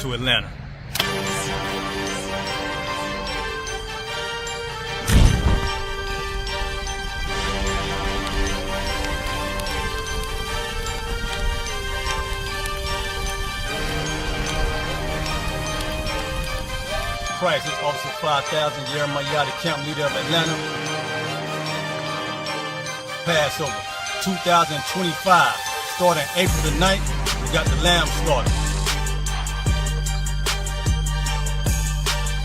to Atlanta. Price is Officer 5000, Jeremiah, the camp leader of Atlanta. Passover 2025, starting April the 9th, we got the lamb slaughter.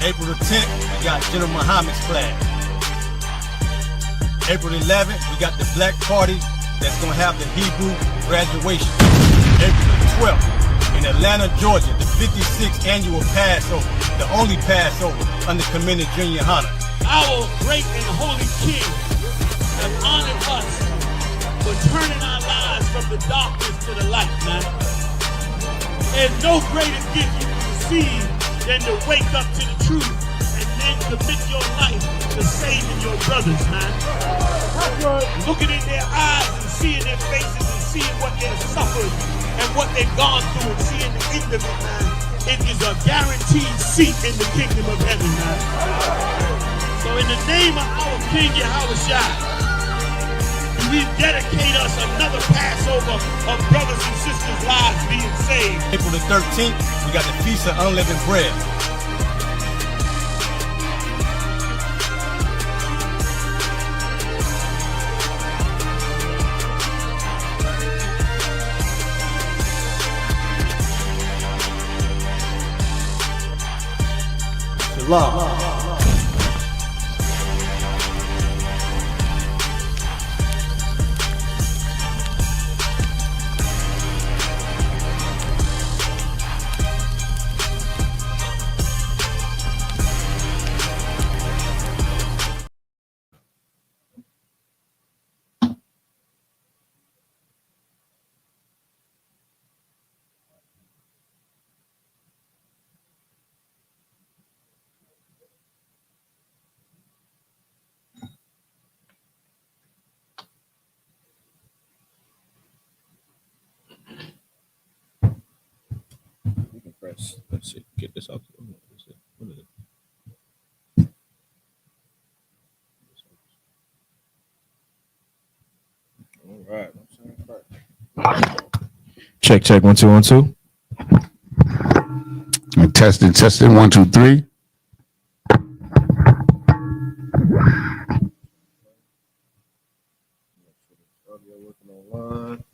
April the 10th, we got General Muhammad's flag. April the 11th, we got the black party that's gonna have the Hebrew graduation. April the 12th, in Atlanta, Georgia, the 56th annual Passover, the only Passover under Commander Junior Hunter. Our great and holy King have honored us for turning our lives from the darkness to the light, man. There's no greater gift you can receive than to wake up to the truth and then commit your life to saving your brothers, man. Looking in their eyes and seeing their faces and seeing what they've suffered and what they've gone through and seeing the end of it, man. It is a guaranteed seat in the kingdom of heaven, man. So in the name of our King Yahushua, we dedicate us another Passover of brothers and sisters' lives being saved. April the 13th, we got the Feast of Unleavened Bread. Shalom. Let's see, get this out. What is it? All right. Check, 1 2 1 2. Testing 1 2 3. Audio working online.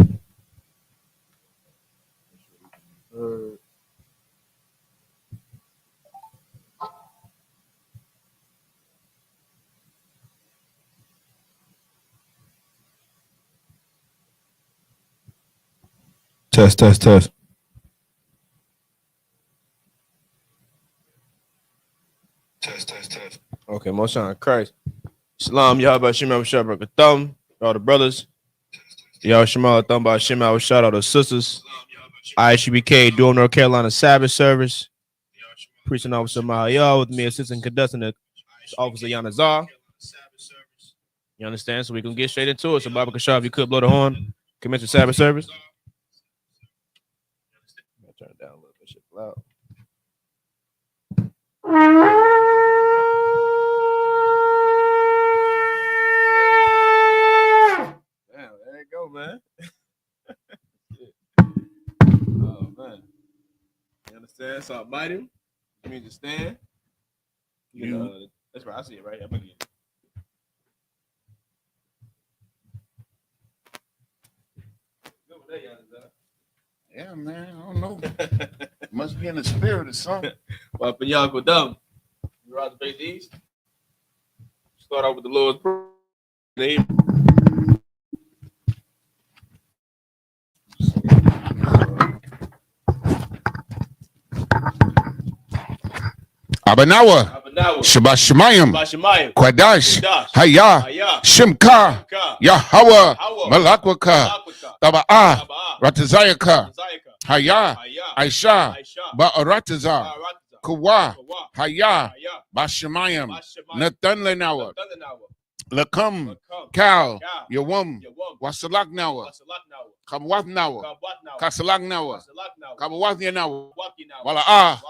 Test. Test. Okay, Most High Christ. Shalom, Yahweh Shema Shabbat Thumb, all the brothers. Yahweh Shema Thumb by Shema, shout out to sisters. IHBK, Durham, North Carolina Sabbath service. Preaching Officer Mahayah with me, Assistant Conducting the Officer Yanazar. You understand? So we can get straight into it. So, Baba Kashab, if you could blow the horn, commence the Sabbath service. Turn it down a little bit. Shit loud. Damn, there you go, man. Oh, man. You understand? So I bite him. You mean to stand? That's right. I see it right here. I'm going to get it. Yeah, man. I don't know. Must be in the spirit or something. Well, for y'all go dumb. You rather pay these? Start out with the Lord's Prayer. Abanawa, Shabbat Shemayim, Kwadash, Hayah, Shimka, Yahweh, Malakwaka, Taba'ah, Ratazayaka, Hayah, Aisha, Ba'arataza, Kawa, Hayah, Bashemayim, Nathan Lenawa, Lakam, Kal, Yawum, Wasalak Nawa, Kabwatnawa. Kabwatnawa, Kasalagnawa. Kasalaknawa, Kabwatnawa. Wakinawa, Wala Wala'a,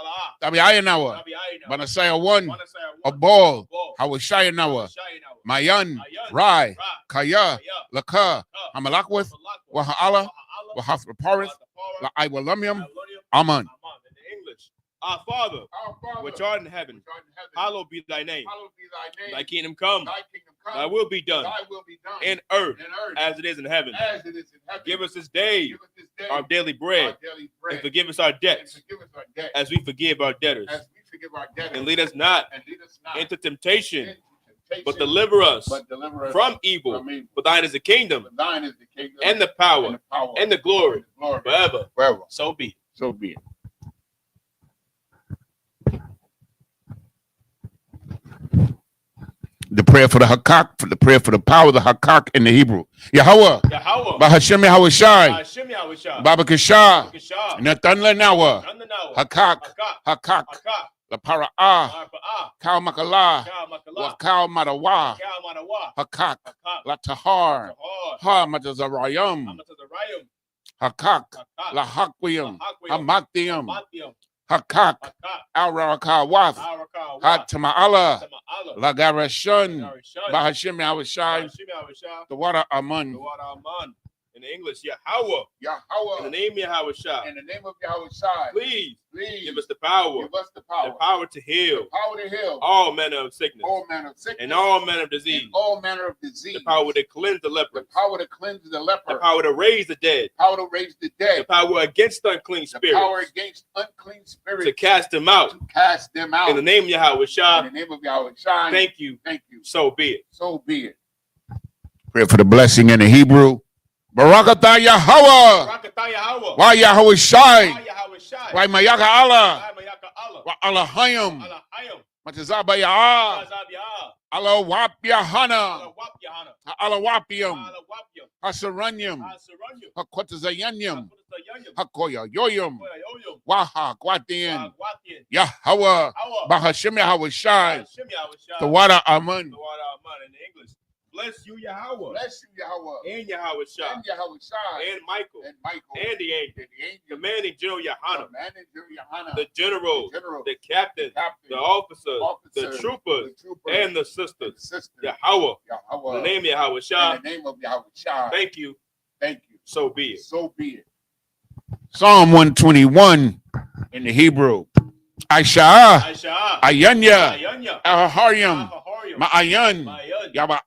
Tabiayanawa. Tabi'aynawa, Banasaya 1. Wanasaya A one, ball. Ball, Hawashayanawa. Shaynawa, Mayan. Mayan, Rai. Ra, Kaya. Kaya, Laka. Ka, Hamalakwith. Malakwa, Waha'ala. Waha'ala, Wahafraparith. Wathapara, La Iwalumium. Alulium, Aman. Aman. In the English, our Father, Our Father, which art in heaven, which art in heaven, hallowed be thy name. hallowed be thy name. Thy kingdom come, Thy kingdom come. thy will be done Thy will be done in earth in earth as it is in heaven. as it is in heaven. Give us this day Give us this day our daily bread, our daily bread. and forgive us our And debts forgive us our debt as we forgive our debtors. as we forgive our debtors. And lead us not And lead us not into temptation, into temptation, but deliver us but deliver us from evil. from evil. For thine is the kingdom, For thine is the kingdom and the power, and the power and the glory, forever. forever. So be it. So be it. The prayer for the Hakak, for the prayer for the power of the Hakak in the Hebrew. Yahweh, Yahweh, Bahashemi Hawashai, Hashem Yahushua, Baba Kishah, Kishah, Nathan Lenawa, Nandanawa, Hakak, Hakak, Hakak, Hakak, La Para'ah, Arpa'ah, Kal Makala, Kal Makala, Wakal Madawa, Kal Manawa, Hakak, Hakak, La Tahar, Tahar, Ha Matazarayam, Amatazarayim, Hakak, Hakak, La Hakwiyam, Lahakwiam, Hamathiam, Mathiam, Hakak, Hakak, Al Rakawath, Arakah, Ha Tama'ala, Tama'ala, La Garashun, Narishon, Bahashemi Hawashai, Hashem Yahushua, the water Amun, the water Aman. In the English, Yahweh, in the Yahweh, name of Yahushua, in the name of Yahushai, please please give us the power, give us the the power, power to heal power to heal all manner of sickness all manner of sickness and all manner of disease, and all manner of disease, the power to cleanse the leper, the power to cleanse the leper, the power to raise the dead, power to raise the the dead, power against unclean the power spirits, against unclean spirits, to cast them out. to cast them out. In the name of In Yahushua, the name of Yahushai, thank you. thank you. So be it. So be it. Pray for the blessing in the Hebrew. Barakatah Yahweh. Barakatah Yahweh. Why Yahweh Shai? Why Yahushua? Why Mayaka Allah? Why Mayaka Allah? Why Allahayim? Allahayim. Matazaba Yah. Azabiyah. Allah Wap Yahana. Alawap Yahana. Allah Wapium. Alawapyam. Hasaranyam. Asaranyam. Hakwatazayanyam. Akutayanyam. Hakoya Yoyum. Koyayoyam. Waha Kwatian. Wagwatyan. Yahweh. Hawa. Bahashim Yahweh Shai. Hashem Yahushua. The water Amun. The water Aman in English. Bless you, Yahweh. Bless you, Yahweh. And Yahushua. And Yahweh Shai. And Michael. And Michael. And the angel. And the angel. Commanding General Yohanan. Manager Yohana. The generals. The general. The captain. Captain. The officers. The Officers, troopers. the troopers, And the sisters. sister. Yahweh. Yahweh. In the name of Yahushua. In the name of Yahushua. Thank you. Thank you. So be it. So be it. Psalm 121 in the Hebrew. Aisha, Aisha. Ayanya, Ayanya. Aharyam, Ahahorium. Ma'ayan, Mayan. Yaba'ah,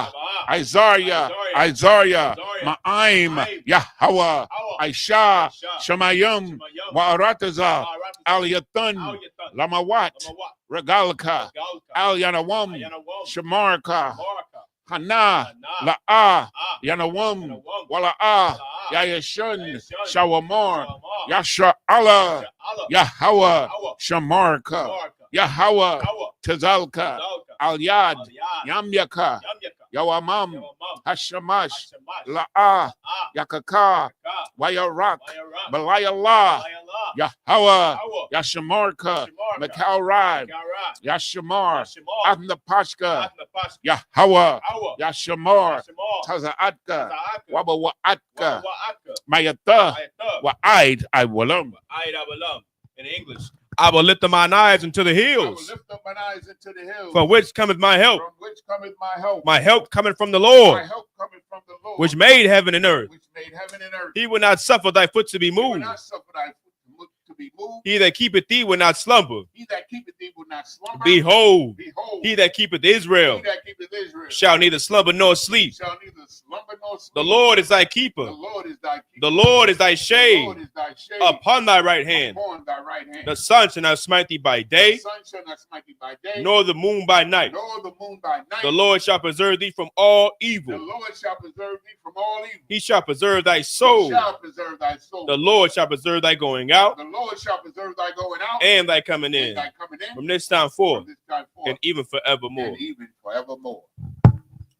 Yaba'ah. Isaiah, Isaiah, Ma'aim, Yahweh, Hawa. Aisha, Aisha. Shemayim, Shemayim. Wa'arataza, Aratazah. Aliyathan, Al-Yatan. Lamawat, Lamawat. Regalka, Galka. Al Yanawam, Ayanawam. Shamarka, Maraka. Hana, Hana. La'ah, Ah. Yanawam, Yanawam. Wala'ah, Ah. Yayashun, Yayashun. Shawamar, Shamar. Yasha Allah, Allah. Yahweh, Hawa. Shamarka, Maraka. Yahweh, Hawa. Tazalka, Zalka. Al Yad, Al-Yad. Yamyaka, Yamyaka. Yawamam, Yawamam. Hashamash, Hashemash. La'ah, Ah. Yakaka, Ka. Wayarak, Wayarak. Balayallah, Layala. Yahweh, Hawa. Yashamarka, Shamarka. Makalrai, Garai. Yashamar, Hashemar. Abna Pashka, Atnapash. Yahweh, Hawa. Yashamar, Hashemar. Tazaatka, Zaaka. Wabawaatka, Wa'aka. Mayata, Ayata. Wa'aid, I Walam. Ayat Abalam. In English. I will lift up mine eyes into the I will hills, lift up mine eyes into the hills, from which cometh my help. from which cometh my help. My help cometh from the My Lord, help cometh from the Lord, which made heaven and earth. which made heaven and earth. He will not suffer thy foot to be He will moved. not suffer thy foot to be moved. He that keepeth thee will not slumber. He that keepeth thee will not slumber. Behold, Behold, he that keepeth Israel he that keepeth Israel shall neither slumber nor sleep. shall neither slumber nor sleep. The Lord is thy The keeper. Lord is thy keeper. The Lord is thy The shade Lord is thy shade upon thy right hand. upon thy right hand. The sun shall not smite thee by The day, sun shall not smite thee by day, nor the moon by night. nor the moon by night. The Lord shall preserve thee from all The evil. Lord shall preserve thee from all evil. He shall preserve thy He soul. shall preserve thy soul. The Lord shall preserve thy going out The Lord shall preserve thy going out and thy coming and in thy coming in from this time from forth this time forth and even forevermore. and even forevermore.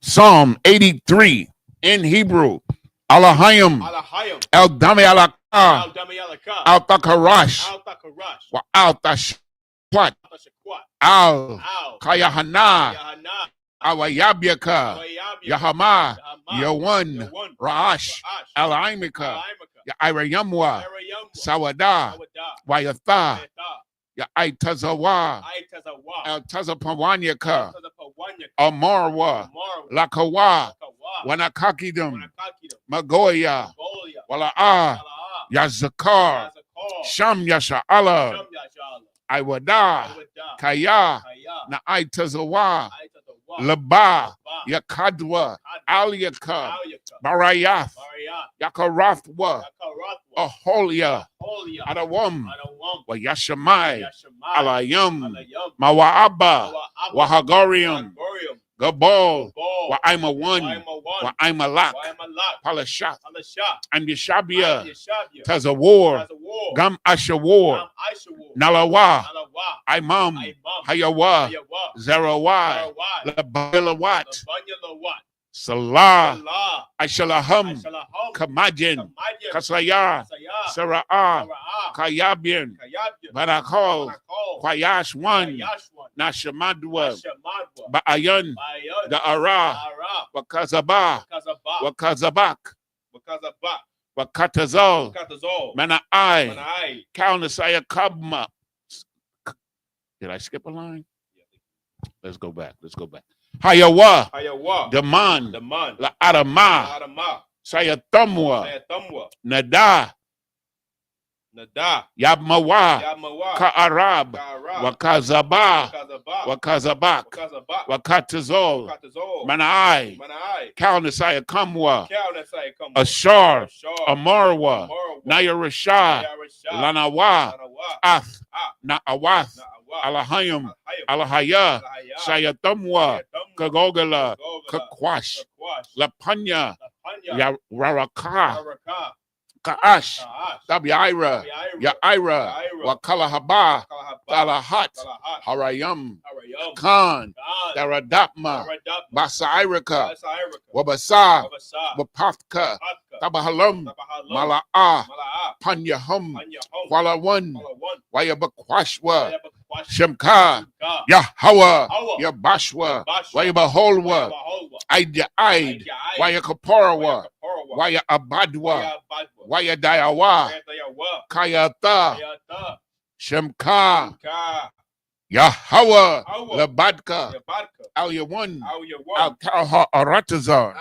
Psalm 83 in Hebrew. Alahayim, Alahayim, El Dami Alaka, Al Damayalaka, Al Takarash, Al Takarash, Wa Al Tashquat, Al Tashakwat, Al Al Kayahana, Yahana, Awayabyaka, Wayabya, Yahama, Yahama, Yawan, Ra'ash, Al-Aimika, Ya Irayamwa, Sawada, Wayatha, Ya Aitazawa, El Tazapawanyaka, Amarwa, Lakawa, Wanakakidum, Magoya, Wala'a, Yazakar, Sham Yasha Allah, Iwada, Kaya, Na Aitazawa, Laba, Yakadwa, Alyaka, Barayath, Yakarathwa, Aholia, Adawam, Wayashamai, Alayam, Mawaaba, Wahagarium, Gabal, Wa'ima one, Wa'ima lak, Palashat, and Yeshabia, Tazawar, Gam Ashawar, Nalawa, Imam, Hayawa, Zarawai, Labilawat, Salah, Aishalaham, Kamajin, Kasaya, Sara'ah, Kayabian, Barakal, Kwayash one, Nashamadwa, Ba'ayan, Da'ara, Wakazaba, Wakazabak, Wakatazal, Mana'ai, Kaunasaya Kabma. Did I skip a line? Let's go back. Hayawa, Daman, La Adama, Sayatamwa, Nada, Yabmawa, Ka'arab, Wakazaba, Wakazabak, Wakatazol, Manai, Kalnasaya Kamwa, Ashar, Amarwa, Nayarashah, Lanawa, Ath, Na'awath, Alahayam, Alahaya, Sayatamwa, Kagogala, Kakwash, Lapanya, Yararaka, Ka'ash, Tabiira, Ya'ira, Wakalahaba, Talahat, Harayam, Khan, Daradapma, Basairaka, Wabasa, Wapafka, Tabahalam, Mala'a, Panyahum, Walawan, Wayabakwashwa, Shemka, Yahawa, Yabashwa, Wayabaholwa, Aid, Wayakaparawa, Waya Abadwa, Waya Dayawa, Kayata, Shemka, Yahawa, Labadka, Al Yawan, Al Kaha Aratazar.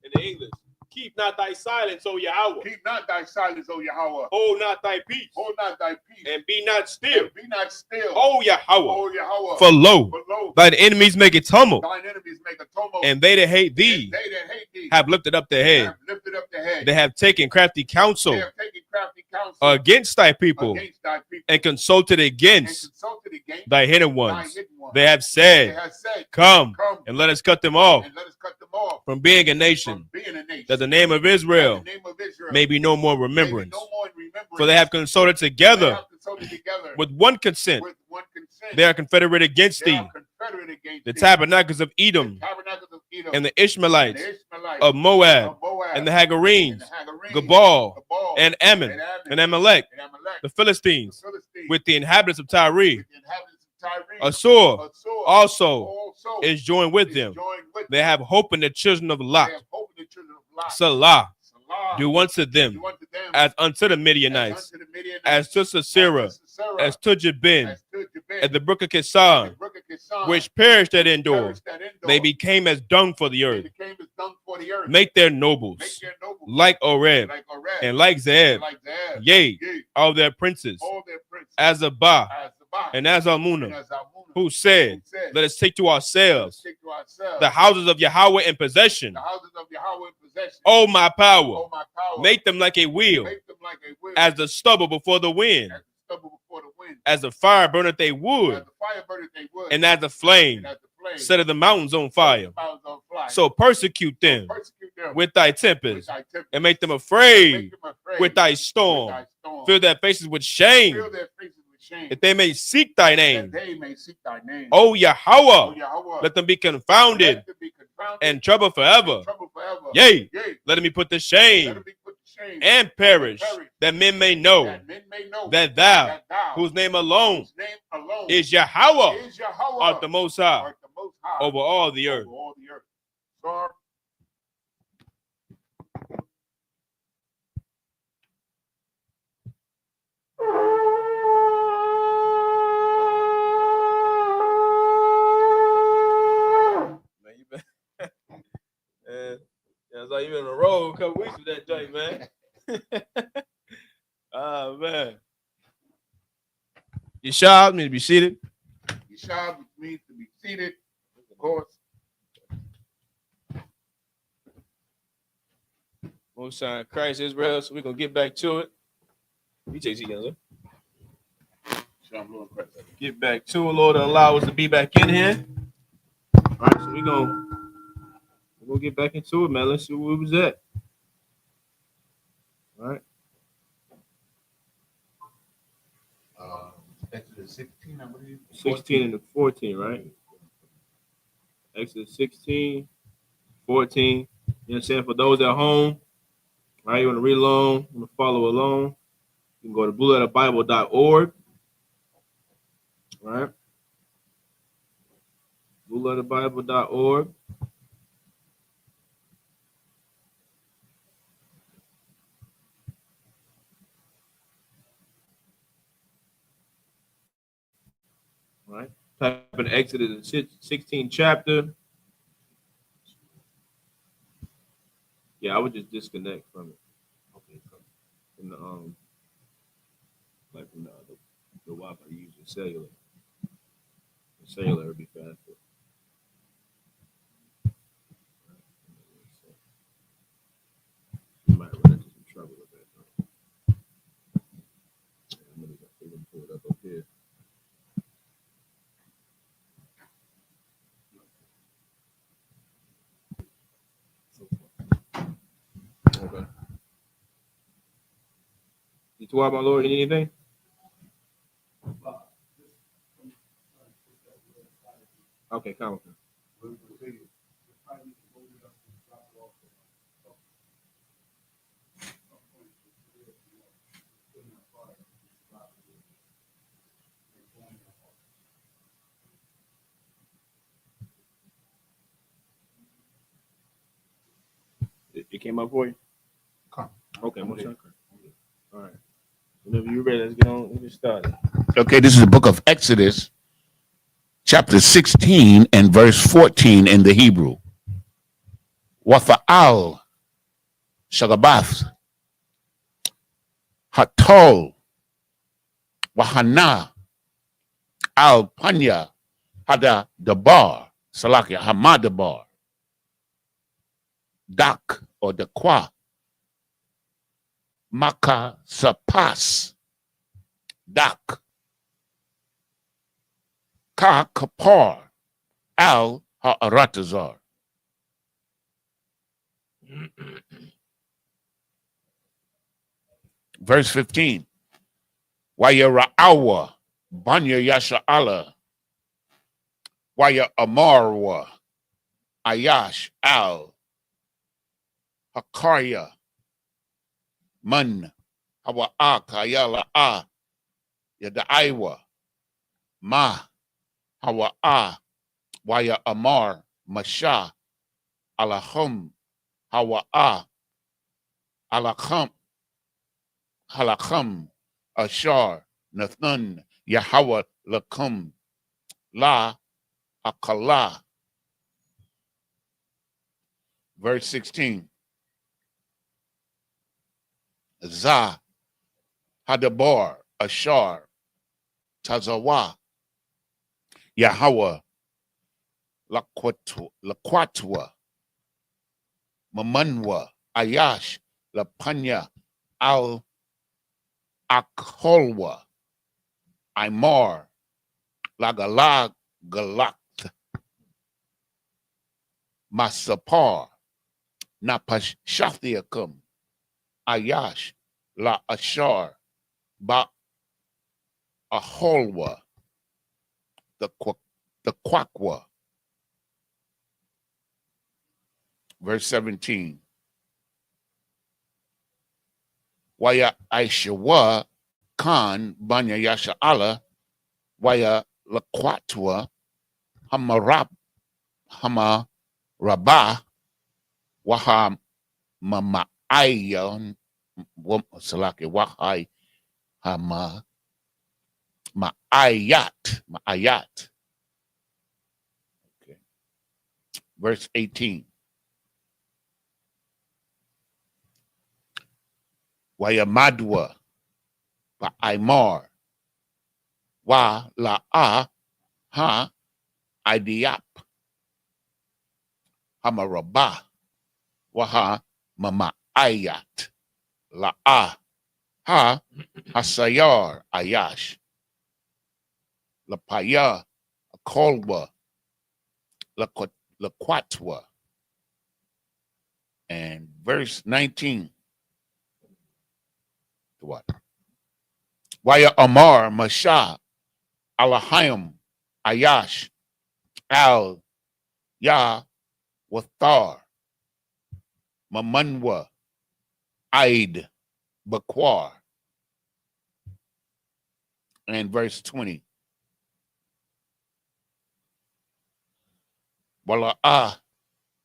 In the English. Keep not thy silence, O Yahweh. Keep not thy silence, O Yahweh. Hold not thy peace. Hold not thy peace. And be not still. And be not still. O Yahweh. O Yahweh. For lo, For lo, thine enemies make a tumult, thine enemies make a tumult. and they that hate thee And they that hate thee have lifted up their head. have lifted up their head. They have taken crafty counsel They have taken crafty counsel against thy people against thy people. and consulted And against consulted against thy hidden thy ones. hidden ones. They have They said, have said, Come Come and let us cut them off and let us cut them off from being a from nation, being a nation. that the name of Israel That the name of Israel may be no more may be remembrance. no more in remembrance. For they have consulted They together have consulted together with one consent. with one consent. They are confederate against They thee, are confederate against the thee. tabernacles of The Edom, tabernacles of Edom and the and Ishmaelites the Ishmaelites of Moab, of Moab and the and Hagarenes, the Hagarenes, Gebal, Gebal, and Ammon, and and Amalek, and Amalek, the Philistines, the Philistines, with the inhabitants of Tyre. with the inhabitants of Tyre. Assur Assur also also is joined with is them. joined with They them. have hope in the children of They Lot. have hope in the children of Lot. Salah, Salah, do unto them do unto them as unto the as Midianites, unto the Midianites, as to Sisera, as to Sisera, as to Jabin, as to Jabin, at the brook of and the Kison, brook of Kison, which perished at which Endor. perished at Endor. They became as dung for the They earth. became as dung for the earth. Make their Make nobles their nobles like Oreb like Oreb, and like Zeb, like Zeb. yea, Yea, all their princes, all their princes, Azabah as Sabbath, and and Azalmunna, as Almunna, who said, Let us take to Let us ourselves take to ourselves the houses of Yahweh in possession. the houses of Yahweh in possession. O my power, Oh, my power, make them like a wheel, make them like a wheel, as the stubble before the wind, as the stubble before the wind, as the fire burneth a as wood, the fire burneth they wood, and as the flame and as the flame set of the mountains on set fire. the mountains on fire. So persecute them persecute them with thy with tempest, thy tempest, and make them make afraid them afraid with thy with storm. thy storm. Fill their faces with shame, Fill their faces with shame, that they may seek thy that name. they may seek thy name. O O Yahweh, Yahweh, let them be confounded let them be confounded and troubled forever. and troubled forever. Yea, Yea, let them be put to let shame them be put to shame and perish, that men may know that men may know that thou, that thou, whose name alone whose name alone is Yahweh, is Yahweh, art the Most High art the most high over all the earth. over all the earth. Psalm Man, you been, yeah, it's like you been on the road a couple weeks with that joint, man. Oh man. Your shop needs to be seated. Your shop needs to be seated, of course. Most High Christ Israel, so we're gonna get back to it. You take it, young. Get back to it, Lord, allow us to be back in here. All right, so we're gonna get back into it, man. Let's see where we was at. All right. Exodus 16, I believe. 16 and the 14, right? Exodus 16, 14. You know what I'm saying? For those at home, all right, you want to read along, you want to follow along, you can go to blueletterbible.org. All right. blueletterbible.org. All right. Type in Exodus 16 chapter. Yeah, I would just disconnect from it. Okay. From the like from the Wi-Fi using cellular. The cellular would be faster. You might run into some trouble with that. I'm gonna pull it up here. Okay. You two out, my Lord, you need anything? Okay, come on. It came up for you? Okay, most okay. All right. Whenever you're ready, let's get on. Let's get started. Okay, this is the book of Exodus, chapter 16 and verse 14 in the Hebrew. Wafa'al Shagabath Hatol Wahana Al Panya Hada Dabar Salakia Hamadabar Dak or Dakwa Maka Sapas Dak Ka Kapar Al Ha'aratazar. Verse 15. Waya Ra'awa Banya Yasha'ala Waya Amarwa Ayash Al Hakarya Man Hawa'a Kayala A Yadaiwa Ma Hawa'a Waya Amar Masha Alahum Hawa'a Alacham Halacham Ashar Nathan Yahweh Lakum La Akala. Verse 16. Za Hadabar Ashar Tazawa Yahweh Laquatwa Mamanwa Ayash Lapanya Al Akholwa Imar Lagalag Galak Masapar Napashathiakum Ayash La Ashar Ba Aholwa the Quakwa. Verse 17. Waya Aishawa Khan Banya Yasha Allah Waya Laquatwa Hamarab Hama Rabah Waham Mama Ayan Salaki Wahai Hama Ma'ayat. Ma'ayat. Okay. Verse 18. Wayamadwa Ba'aimar Wa La'a Ha Idiap Hamarabah Waha Mama'ayat La'a Ha Hasayar Ayash Lapaya Akolwa Laquatwa. And verse 19. What? Waya Amar Masha Alahayim Ayash Al Ya Wathar Mamanwa Aid Bakwar. And verse 20. Wala'ah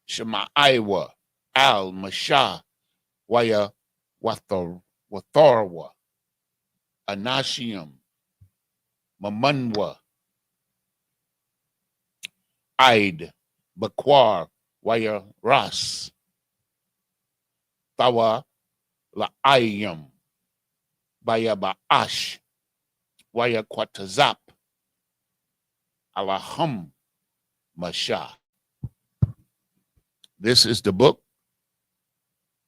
Shemaiwa Al Masha Waya Watharwa Anashium Mamanwa Aid Bakwar Waya Ras Tawa La'ayam Baya Ba'ash Waya Kwatazap Alaham Masha. This is the book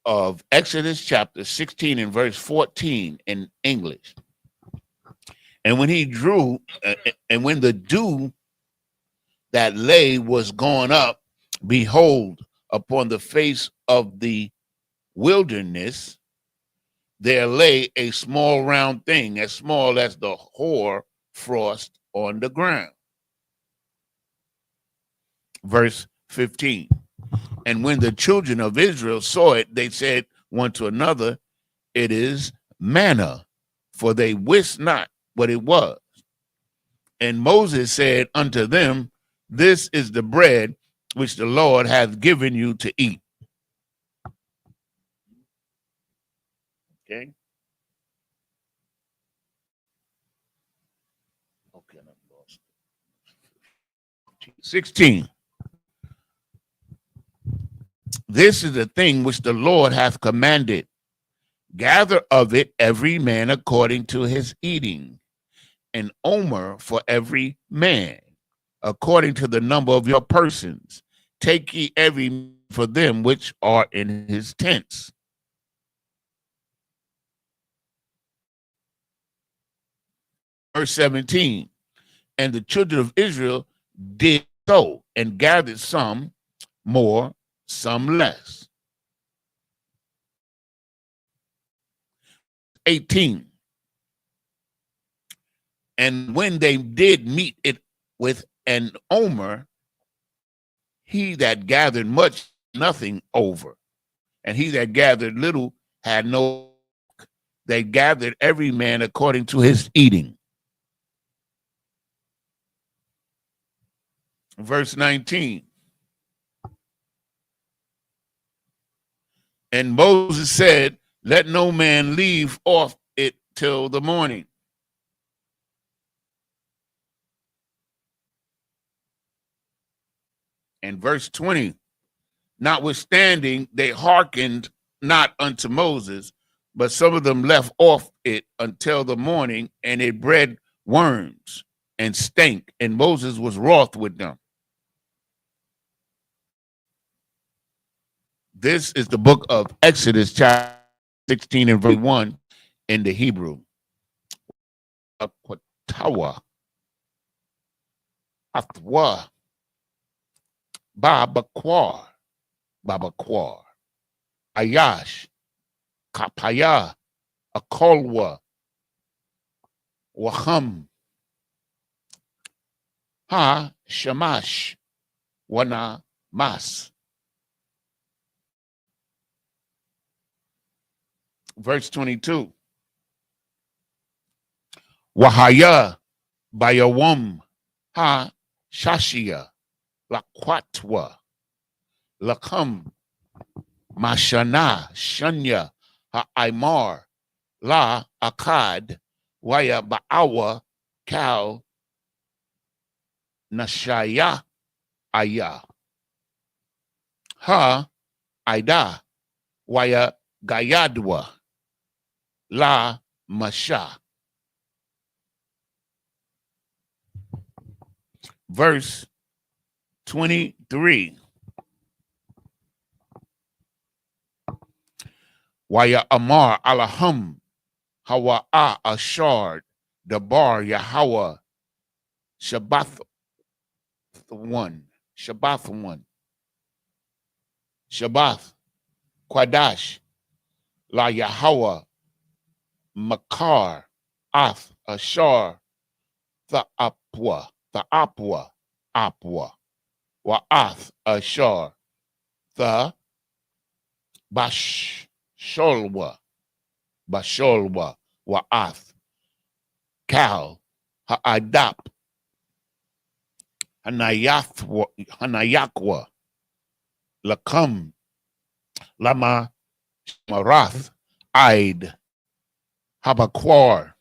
of Exodus chapter 16 and verse 14 in English. And when he drew, and when the dew that lay was gone up, behold, upon the face of the wilderness, there lay a small round thing, as small as the hoar frost on the ground. Verse 15. And when the children of Israel saw it, they said one to another, it is manna, for they wist not what it was. And Moses said unto them, this is the bread which the Lord hath given you to eat. Okay. Okay, I'm lost. 16. This is the thing which the Lord hath commanded. Gather of it every man according to his eating, an omer for every man, according to the number of your persons. Take ye every for them which are in his tents. Verse 17. And the children of Israel did so, and gathered some more, some less. 18. And when they did meet it with an omer, he that gathered much, nothing over, and he that gathered little had no. They gathered every man according to his eating. Verse 19. And Moses said, let no man leave off it till the morning. And verse 20, notwithstanding, they hearkened not unto Moses, but some of them left off it until the morning, and it bred worms and stank, and Moses was wroth with them. This is the book of Exodus, chapter 16 and verse 1 in the Hebrew. Akwatawa, Athwa, Babakwar, Ayash, Kapaya, Akolwa, Waham, Ha, Shamash, Wana, Mas. Verse 22. Wahaya, Bayawam, Ha, Shashia, Laquatwa, Lakam, Mashana, Shanya, Ha'imar, La Akkad, Waya ba'awa kal nashaya aya. Ha aida waya gayadwa la masha. Verse 23. Waya amar alahum hawa ashard dabar Yahweh Shabbath one. Shabbath Quadash La Yahweh Makar Ath Ashar Apwa Wa'ath Ashar the Basholwa Wa'ath Kal Ha'adap Hanayakwa Lakam Lama Marath Aid Habakwar.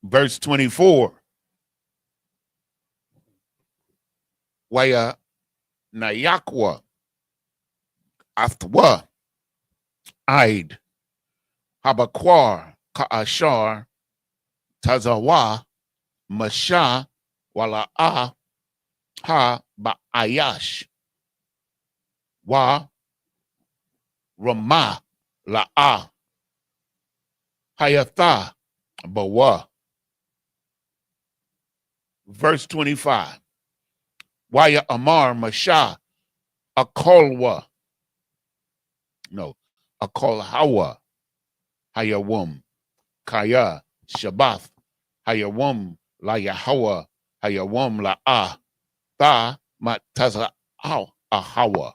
Verse 24. Waya Nayakwa Athwa Aid Habakwar Ka'ashar Tazawa Masha Wala'a Ha Ba'ayash Wa Ramah La'a Hayatha Bawa. Verse 25. Waya Amar Masha Akolwa. No, Akolhawa Hayawum Kaya Shabbath Hayawum La Yahweh Hayawum La'a Ta Mataza Ahawa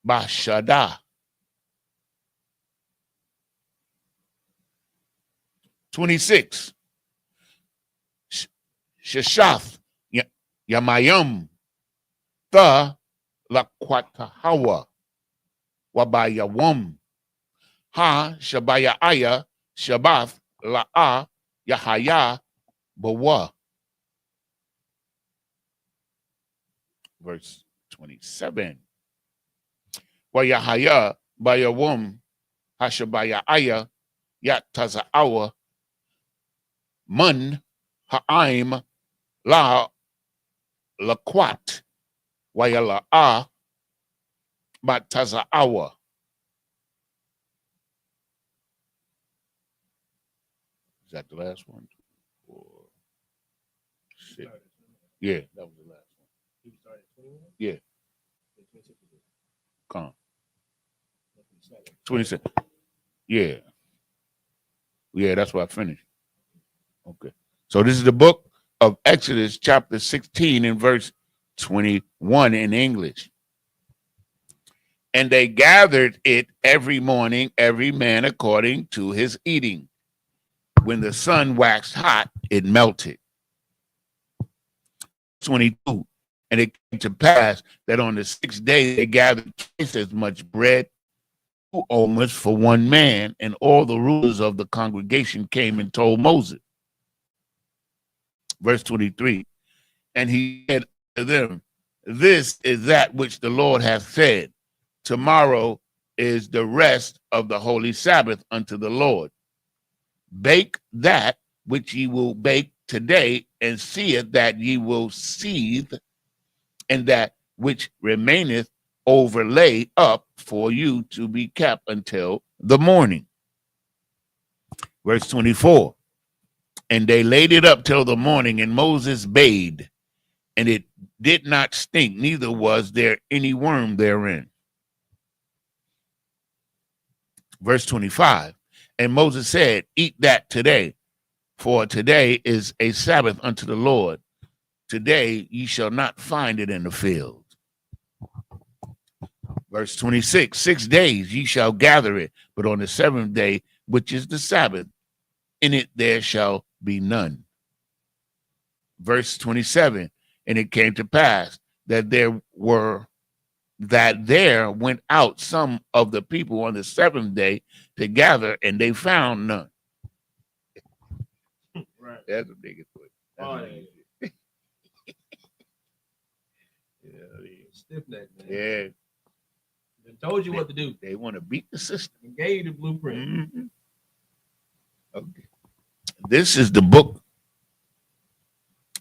Bashada. 26. Sheshath Yamayum Tha Lakwatahawa Wabayawum Ha Shabaya Aya Shabbath La'a Yahaya Bawa. Verse 27. Wayahaya Bayawum Hashabaya Aya Yat Taza'awa Mun Ha'aim La Laquat Wayala'a Bataza'awa. Is that the last one? Or shit. Yeah, that was the last one. Yeah. Come on. 27. Yeah. Yeah, that's where I finished. Okay. So this is the book of Exodus, chapter 16, and verse 21 in English. And they gathered it every morning, every man according to his eating. When the sun waxed hot, it melted. 22. And it came to pass that on the 6th day they gathered twice as much bread, 2 omers for one man, and all the rulers of the congregation came and told Moses. Verse 23. And he said to them, this is that which the Lord hath said. Tomorrow is the rest of the holy Sabbath unto the Lord. Bake that which ye will bake today, and see it that ye will seethe, and that which remaineth overlay up for you to be kept until the morning. Verse 24. And they laid it up till the morning, and Moses bade, and it did not stink, neither was there any worm therein. Verse 25. And Moses said, eat that today, for today is a Sabbath unto the Lord. Today ye shall not find it in the field. Verse 26. 6 days ye shall gather it, but on the 7th day, which is the Sabbath, in it there shall be none. Verse 27. And it came to pass that there were that there went out some of the people on the seventh day to gather, and they found none. Right. That's a big one. Oh, That's yeah. Stiff neck, man. yeah. They told you what to do. They want to beat the system. They gave you the blueprint. Mhm. Okay. This is the book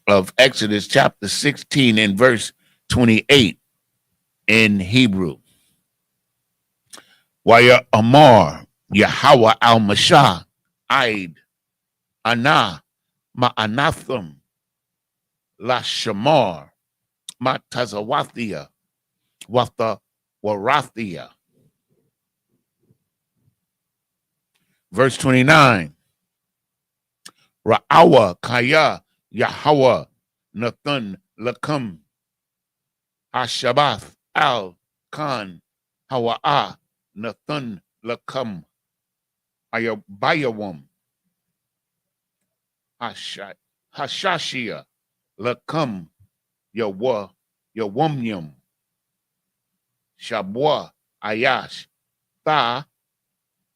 of Exodus, chapter 16 and verse 28 in Hebrew. Waya Amar, Yahweh al Mashah, Aid, Ana, Ma'anatham, La Shamar, Matazawathia, Watha Warathia. Verse 29. Ra'awa Kaya Yahweh Nathan Lakam Ashabath Al Khan Hawa'a Nathan Lakam Ayabayawam Hashashia Lakam Yawa Yawamyam Shabwa Ayash Tha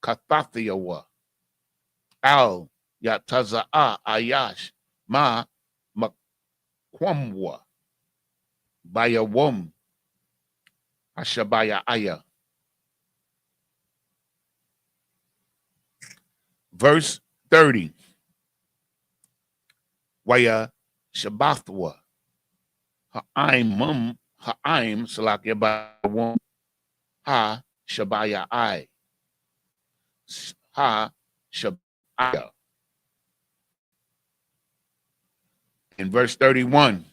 Kathathiawa Al Yataza'a Ayash Ma Makwamwa Bayawam Ashabaya Aya. Verse 30. Waya Shabathwa Ha'aim Salakia Bayawam Ha Shabaya I Ha Shabaya. In verse 31,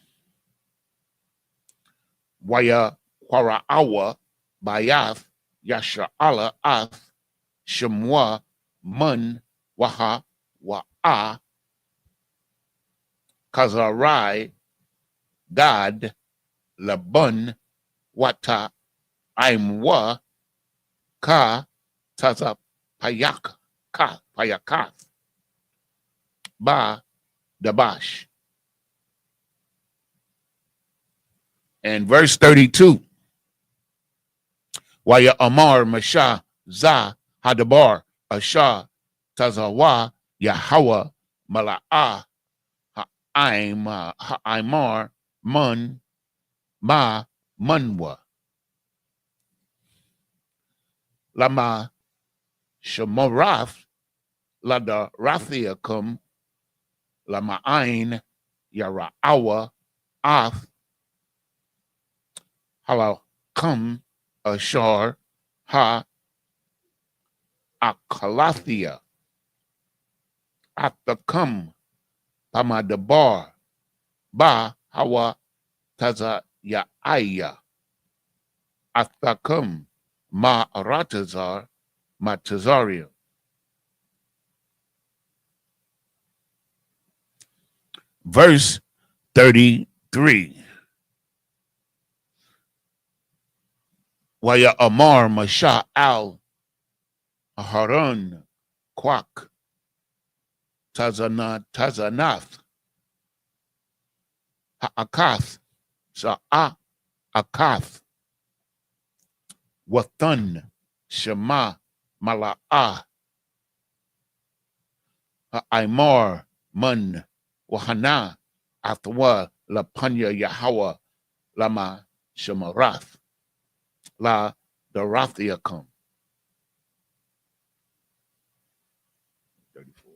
Waya Kwara'awa Bayath Yasha'ala Ath Shemwa Mun Waha Wa'a Kazarai Gad Labun Wata Aimwa Ka Taza Payak Ka Payakath Ba Dabash. And verse 32, Waya Amar Masha Za Hadabar Asha Tazawa Yahweh Mala'ah Ha'imar Mun Ma Munwa Lama Shemorath Lada Rathiakum Lama Ain Yara'awa Ath Hala come ashar ha akalathia at the come pamadabar ba hawa taza ya aya at the come ma aratazar matazaria. Verse 33. Waya Amar Masha Al Harun Kwak Tazanath Ha'akath Akath Wathun Shema Mala'ah Ha'imar Mun Wahana Athwa Lapanya Yahweh Lama Shemarath La Dorathiacum. 34.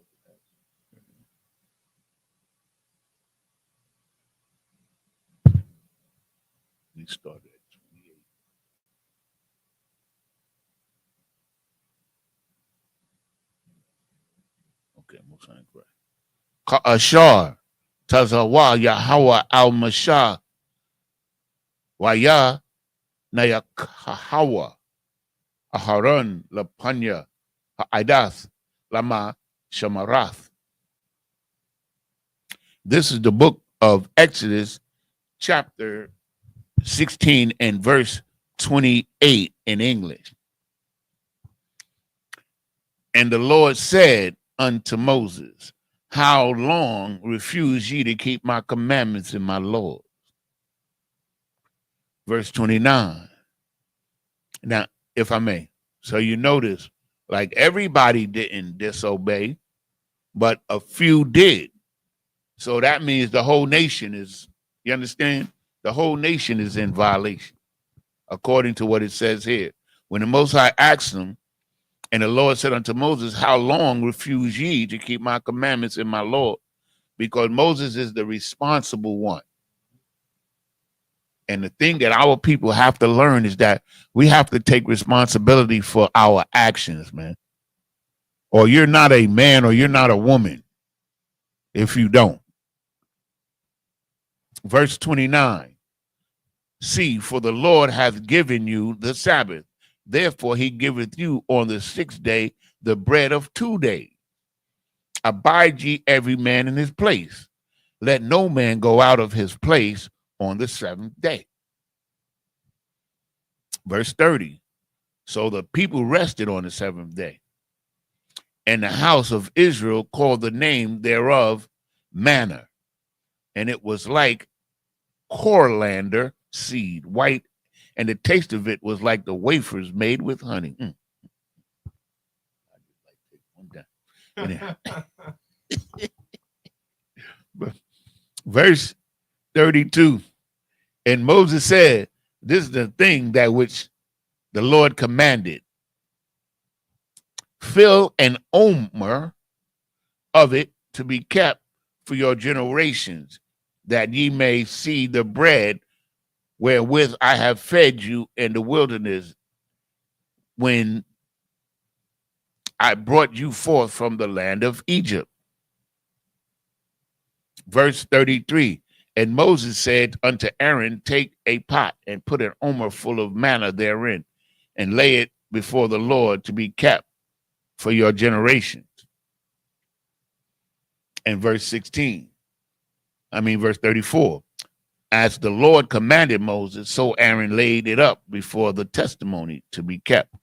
We started at 28. Okay, most sign correct. Ka'ashar Tazawa Yahweh al Mashah Waya Nayakahawa Aharon Lapanya Haidath Lama Shamarath. This is the book of Exodus, chapter 16 and verse 28 in English. And the Lord said unto Moses, how long refuse ye to keep my commandments and my laws? Verse 29. Now, if I may, so you notice, like everybody didn't disobey, but a few did. So that means the whole nation is, you understand? The whole nation is in violation, according to what it says here. When the Most High asked them, and the Lord said unto Moses, how long refuse ye to keep my commandments and my law? Because Moses is the responsible one. And the thing that our people have to learn is that we have to take responsibility for our actions, man. Or you're not a man or you're not a woman if you don't. Verse 29. See, for the Lord hath given you the Sabbath. Therefore he giveth you on the 6th day the bread of 2 days. Abide ye every man in his place. Let no man go out of his place on the 7th day. Verse 30. So the people rested on the 7th day. And the house of Israel called the name thereof manna. And it was like coriander seed, white, and the taste of it was like the wafers made with honey. Verse 32. And Moses said, this is the thing that which the Lord commanded. Fill an omer of it to be kept for your generations, that ye may see the bread wherewith I have fed you in the wilderness when I brought you forth from the land of Egypt. Verse 33. And Moses said unto Aaron, take a pot and put an omer full of manna therein, and lay it before the Lord to be kept for your generations. And verse 34. As the Lord commanded Moses, so Aaron laid it up before the testimony to be kept.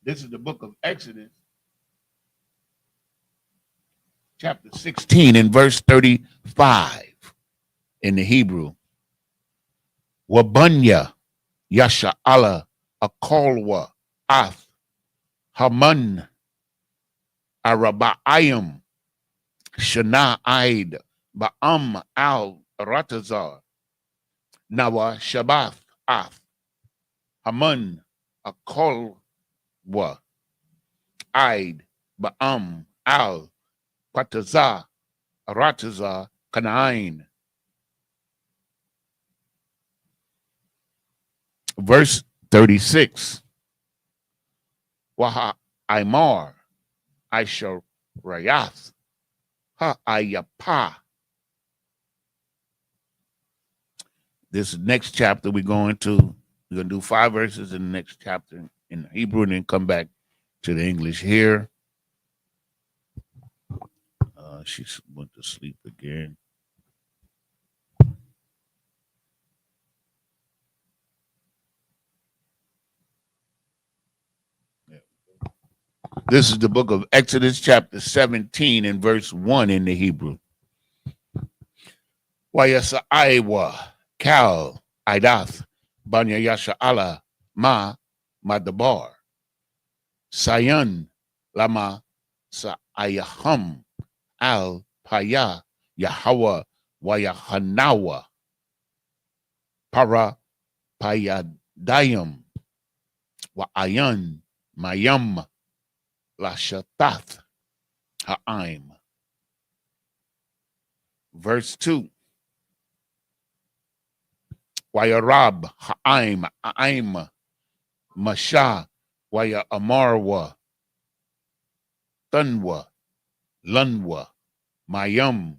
This is the book of Exodus, chapter 16 and verse 35 in the Hebrew. Wabunya Yasha'ala Akolwa Ath Haman Araba'ayim Shana Aid Ba'am Al Ratazar Nawa Shabbath Ath Haman Akolwa Aid Ba'am Al Ratazar Kanain. Verse 36. Waha Aimar Aisha Rayath Ha Ayapa. This next chapter we're going to do 5 verses in the next chapter in the Hebrew and then come back to the English here. She went to sleep again. This is the book of Exodus, chapter 17, and verse 1 in the Hebrew. Wayasa'aiwa kal idath banya yasha'ala ma madabar sayan lama sa'ayaham al paya yahawa wayahanawa para payadayam wa ayan mayam Lashatath Ha'aim. Verse 2. Wayarab Ha'aim A'aim Masha Waya Amarwa Tunwa Lunwa Mayam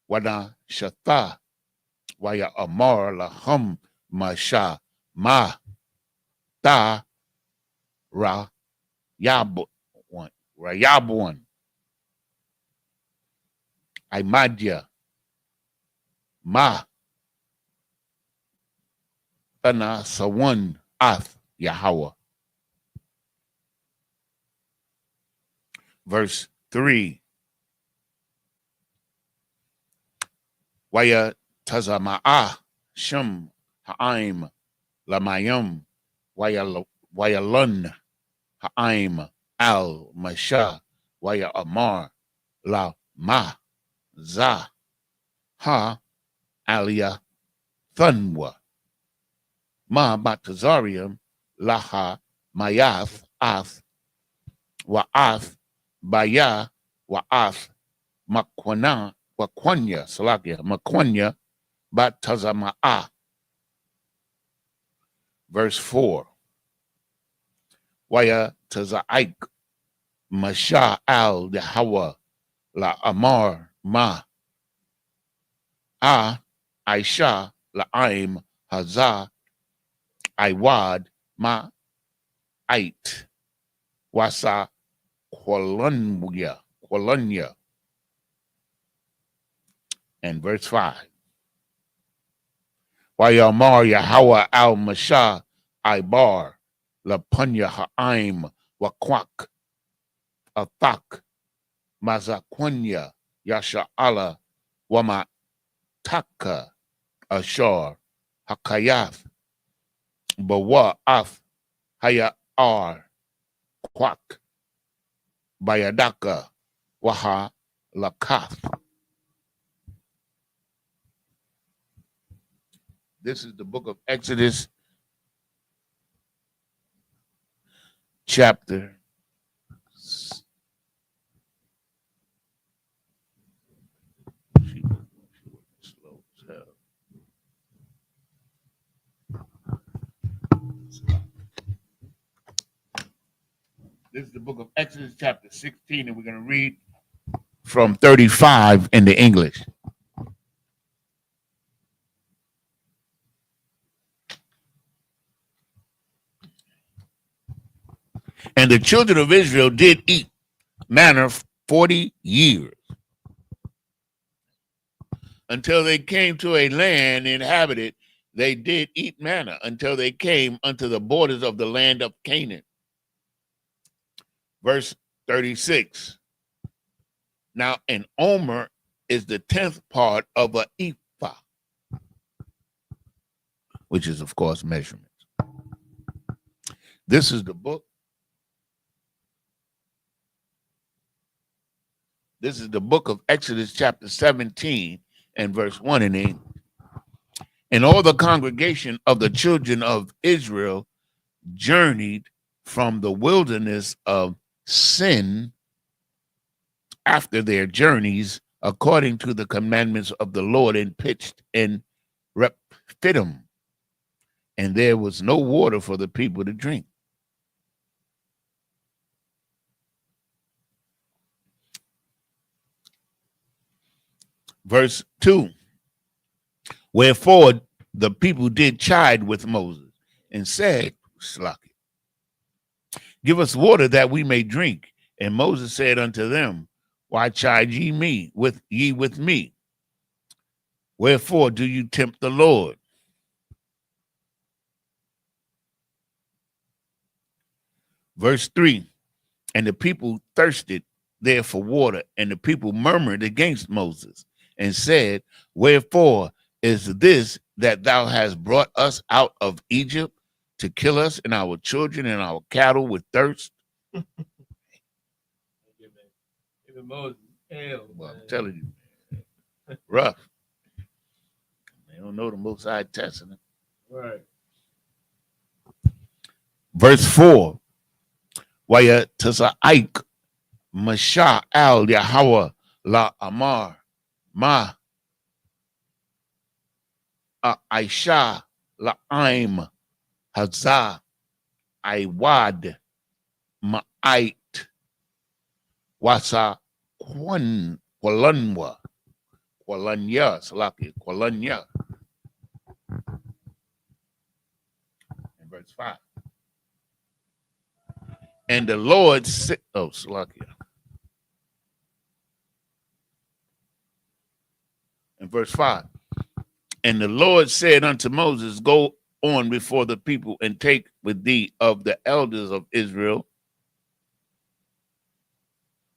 Wada Shatha Waya Amar Laham Masha Ma Ta Ra Yab Rayabwan, Imadia, Ma, Tana Sawan, Ath, Yahweh. Verse 3. Waya Tazama'a Shum Ha'im Lamayum Wayalun Ha'im Al Masha Waya Amar La Ma Za Ha Alia Thunwa Ma Batazarium Laha Mayath Ath Wa'ath Baya Wa'ath Makwanya Salakia Makwanya Batazama'a. Verse 4. Waya Tazaik Masha al Hawa La Amar Ma Aisha La Aim Haza Iwad Ma Ait Wasa Qualunya. And verse 5. Wayamar Yahweh al Masha Ibar La Punya Ha'im Wakwak Athak Mazaquanya Yasha Allah Wama Taka Ashar Hakayath Bawa Af Haya Ar Kwak Bayadaka Waha Lakath. This is the book of Exodus, chapter 16, and we're going to read from 35 in the English. And the children of Israel did eat manna 40 years until they came to a land inhabited. They did eat manna until they came unto the borders of the land of Canaan. Verse 36. Now an omer is the 10th part of an ephah, which is, of course, measurements. This is the book. This is the book of Exodus, chapter 17, and verse 1 in English. And all the congregation of the children of Israel journeyed from the wilderness of Sin after their journeys, according to the commandments of the Lord, and pitched in Rephidim. And there was no water for the people to drink. Verse 2. Wherefore the people did chide with Moses and said, Slack, give us water that we may drink. And Moses said unto them, why chide ye with me? Wherefore do you tempt the Lord? Verse 3. And the people thirsted there for water, and the people murmured against Moses and said, wherefore is this that thou hast brought us out of Egypt to kill us and our children and our cattle with thirst? Moses, hell, well, I'm telling you, man, rough. They don't know the Most High Testament. Right. Verse 4. Waya Tazaik Masha al Yahweh La Amar Ma Aisha La Aim Hazah Iwad Ma'ait Wasa Qualunya Salaki Qualunya. In verse 5. And the Lord said, Salakia. In verse 5. And the Lord said unto Moses, go on before the people and take with thee of the elders of Israel.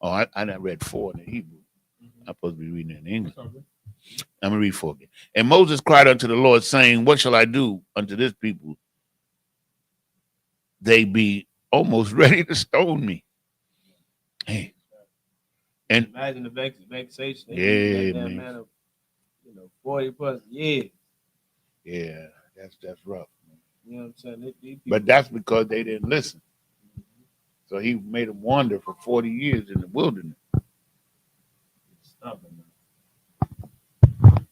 Oh, I read 4 in the Hebrew. I'm supposed to be reading it in English. I'm going to read 4 again. And Moses cried unto the Lord, saying, what shall I do unto this people? They be almost ready to stone me. Hey. And imagine the vexation. They yeah, that man. man of 40 plus years. Yeah, that's rough. You know what I'm saying? But that's because they didn't listen. So he made them wander for 40 years in the wilderness. Stubborn, man.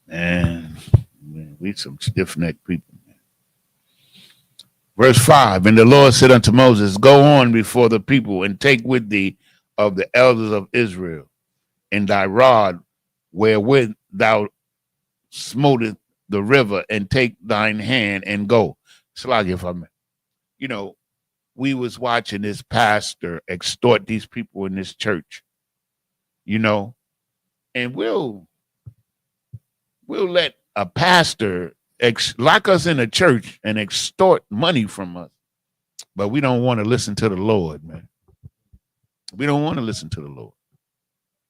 And man, we some stiff-necked people, man. Verse 5, and the Lord said unto Moses, go on before the people and take with thee of the elders of Israel and thy rod wherewith thou smotest the river, and take thine hand and go. Slag if I may. You know, we was watching this pastor extort these people in this church, and we'll let a pastor lock us in a church and extort money from us. But we don't want to listen to the Lord, man. We don't want to listen to the Lord.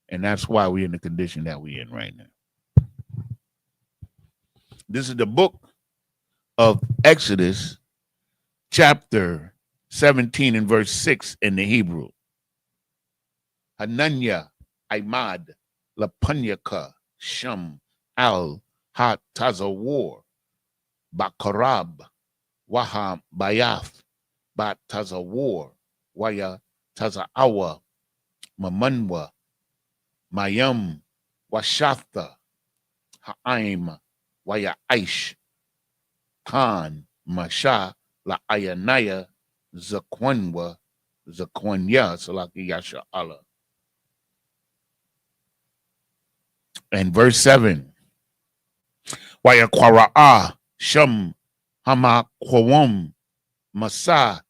And that's why we're in the condition that we're in right now. This is the book of Exodus, chapter 17 and verse 6 in the Hebrew. Hananya, Imad, Lapanyaka, Sham, Al, Ha Tazawar, Bakarab, Waham, Bayath, Bat Tazawar, Waya Tazaawa, Mamanwa, Mayam, Washatha, Ha'aim, Waya Aish, Khan, Masha, La Ayanaya, Zakwanwa, Zakwanya, Salaki Yasha Allah. And verse 7, Waya Kwara'a, Sham, Hama Kwawam, Masa,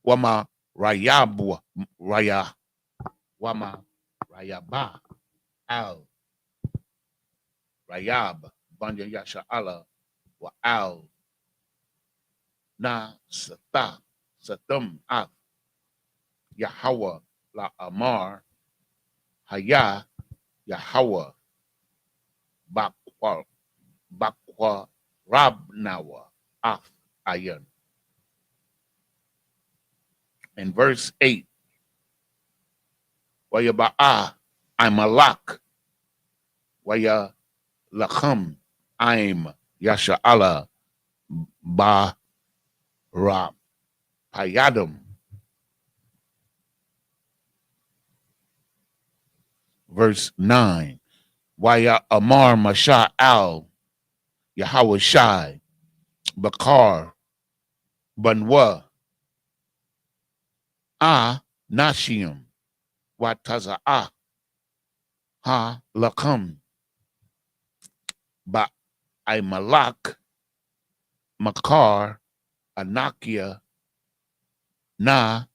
Wama Rayabwa, Raya, Wama Rayaba, Al, Rayab, Banya Yasha Allah, Wa Al, Na Sata, Satum Af, Yahweh, La Amar, Haya, Yahweh, Bakwa Rabnawa, Af Ayan. In verse 8, Waya Ba'a, Imalak, Waya Lacham, Aim, Yasha Allah, Ba Rab, Payadam. Verse 9, Waya Amar Masha Al, Yahweh Shai, Bakar, Banwa, Nashiam, Wataza'ah, Ha Lakam, Ba Imalak, Makar, Anakia, Na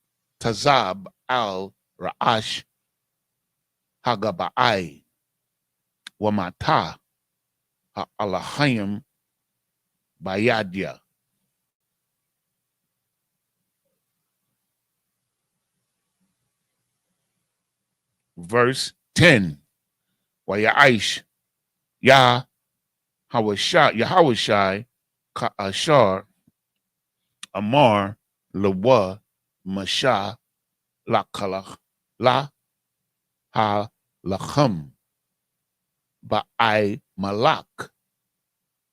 Tazab Al Ra'ash, Hagaba'ai, Wamata, Alahayim, Bayadia. Verse 10, Wayaish, Yah Hawashai, Ka'ashar, Amar, Lawa, Masha, La Kalach, La Ha Lacham, Ba'ai Malak,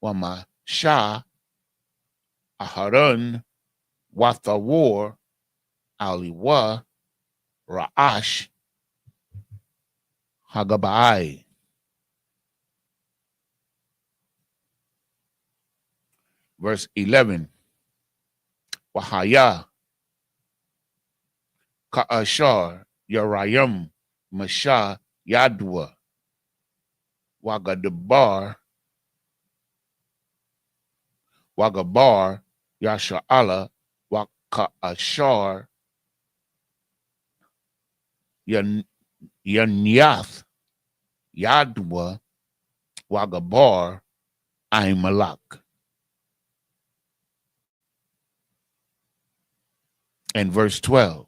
Wama Shah, Aharon, Wathawar, Aliwa, Ra'ash, Hagabai. Verse 11, Wahaya, Ka'ashar, Yarayam, Masha, Yadwa, Wagadabar, Yasha'ala, Waka'ashar, Yanyath, Yadwa, Wagabar, Aimalak. And verse 12,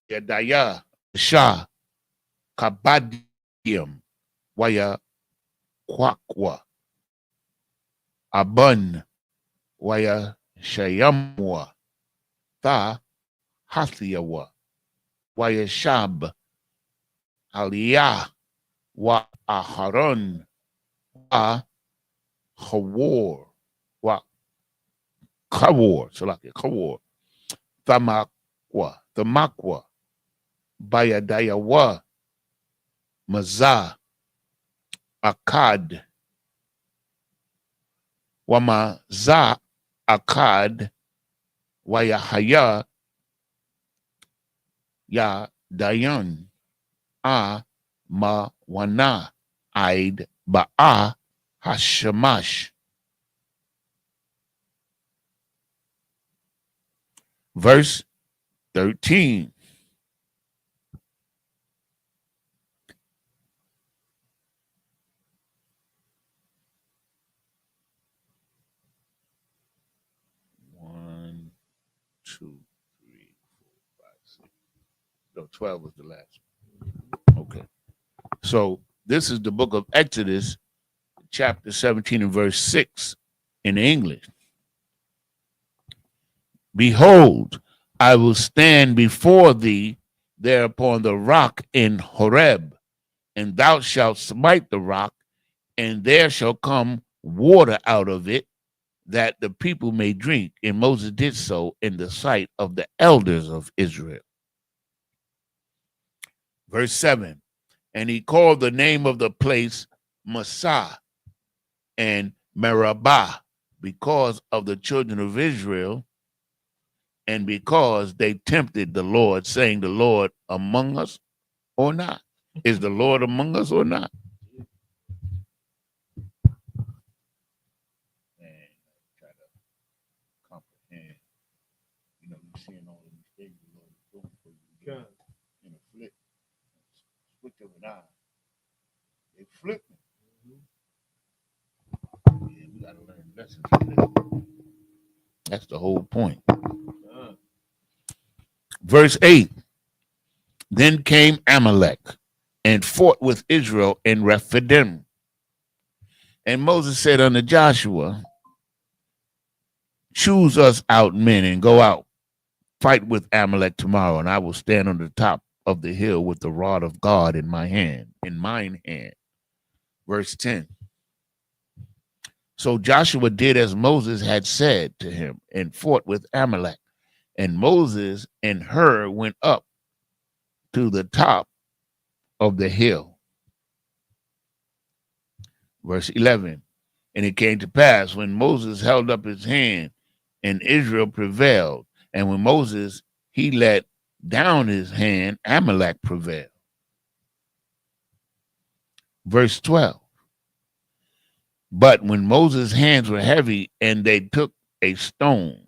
Yedaya, Shah, Kabadia, Iam, Waya Kwakwa, Abun, Waya Shayamwa, Tha Hathiawa, Waya Shab, Aliyah, Wa Aharon, Wa Hawar, Wa Kawar, Salaki, Kawar, Thamakwa, Bayadayawa, Mazah, Akkad, Wamaza Akkad, Wayahaya, Ya Dayan, A Mawana, Aid Ba'a Hashamash. Verse 13. One, two, three, 4, 5, 6. No, 12 was the last one. Okay. So this is the book of Exodus, chapter 17 and verse 6 in English. Behold, I will stand before thee there upon the rock in Horeb, and thou shalt smite the rock, and there shall come water out of it, that the people may drink. And Moses did so in the sight of the elders of Israel. Verse 7, and he called the name of the place Massah and Meribah, because of the children of Israel, and because they tempted the Lord, saying, the Lord among us or not? Is the Lord among us or not? And try to comprehend. You know, you're seeing all of these things the Lord is doing for you. In a flip, switch of an eye. They flip. Yeah, we got to learn lessons from this. That's the whole point. Verse 8, then came Amalek and fought with Israel in Rephidim. And Moses said unto Joshua, choose us out men and go out, fight with Amalek tomorrow, and I will stand on the top of the hill with the rod of God in mine hand. Verse 10. So Joshua did as Moses had said to him and fought with Amalek. And Moses and Hur went up to the top of the hill. Verse 11. And it came to pass when Moses held up his hand and Israel prevailed. And when Moses, he let down his hand, Amalek prevailed. Verse 12. But when Moses' hands were heavy, and they took a stone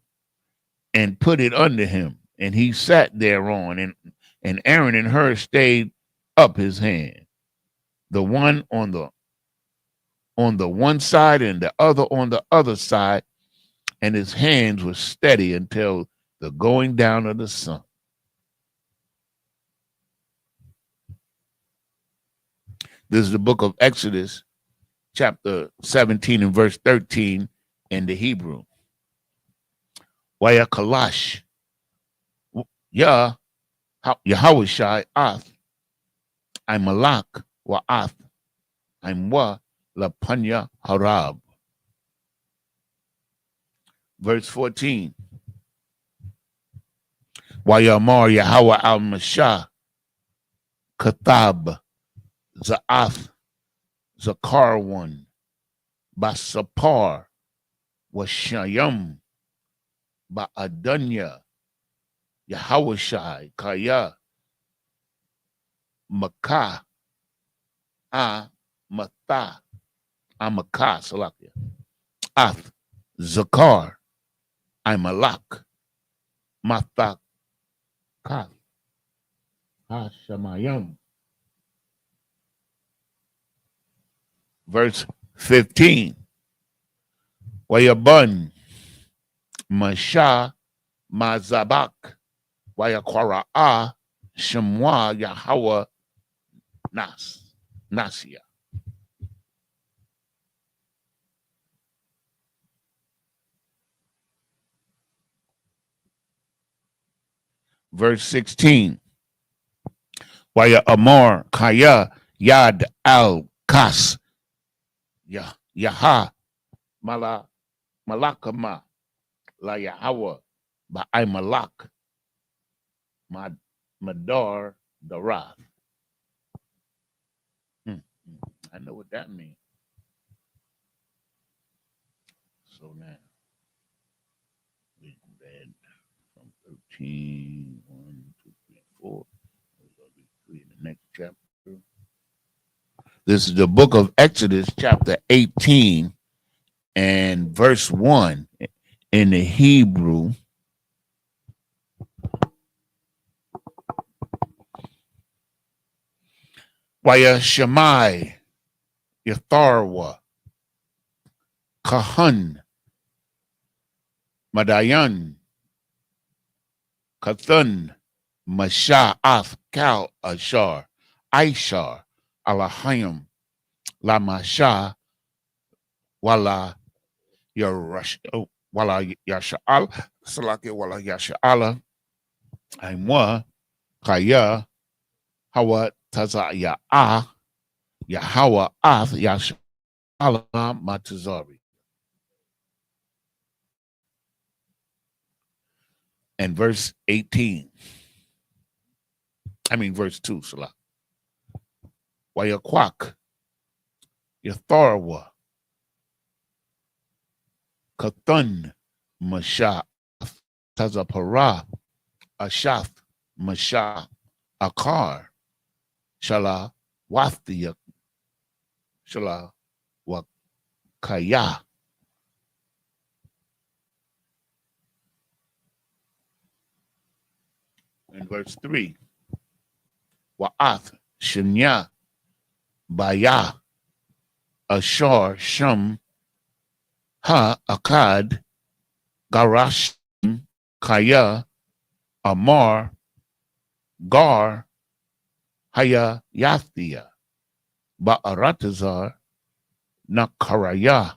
and put it under him, and he sat thereon, and Aaron and Hur stayed up his hand, the one on the one side and the other on the other side, and his hands were steady until the going down of the sun. This is the book of Exodus, chapter 17 and verse 13 in the Hebrew. Waya Kalash, Yahawashai Ath, I'm Malak wa Ath, I'm Wa Lapanya Harab. Verse 14. Wayamar Yahweh al Mashah, Kathab, Za'ath, Zakarwan, Basapar, Washayam, Ba'adunya, Yahawashai, Kaya, Makah, Matha, Amakah, Salakia, Ath, Zakar, Imalak, Mathak, Kath, Hashamayam. Verse 15. Wayabun, Masha, Mazabak, Wayakwara'a, Shemwa, Yahweh, Nas. Nasia. Verse 16. Waya Amar Kaya Yad Al Kas Yaha Malakama La Yahweh Ba'ai Malak Madar Darath. I know what that means. So now we read from 13, 1, 2, 3, 4. There's going to be 3 in the next chapter. This is the book of Exodus, chapter 18, and verse 1 in the Hebrew. Waya Shemai Yatharwa Kahan Madayan Kathun Masha'ath Kal Ashar Aishar Alahayim Lamasha Wala Yarash Wala Yasha'al Salaki Wala Yasha'ala Aimwa Kaya Hawa Taza Ya'ah Yahweh Ath Yasha'ala Matazari. And verse 18. Verse 2, Salah. Wayakwak, Yatharwa, Kathun, Masha, Tazapara, Ashath, Masha, Akar, Shala, Wathia, Shala, Wakaya. In verse 3, Wa'ath, Shinya, Baya, Ashar, Shum, Ha, Akkad, Garash, Kaya, Amar, Gar, Haya, Yathia, Ba'aratazar, Nakaraya.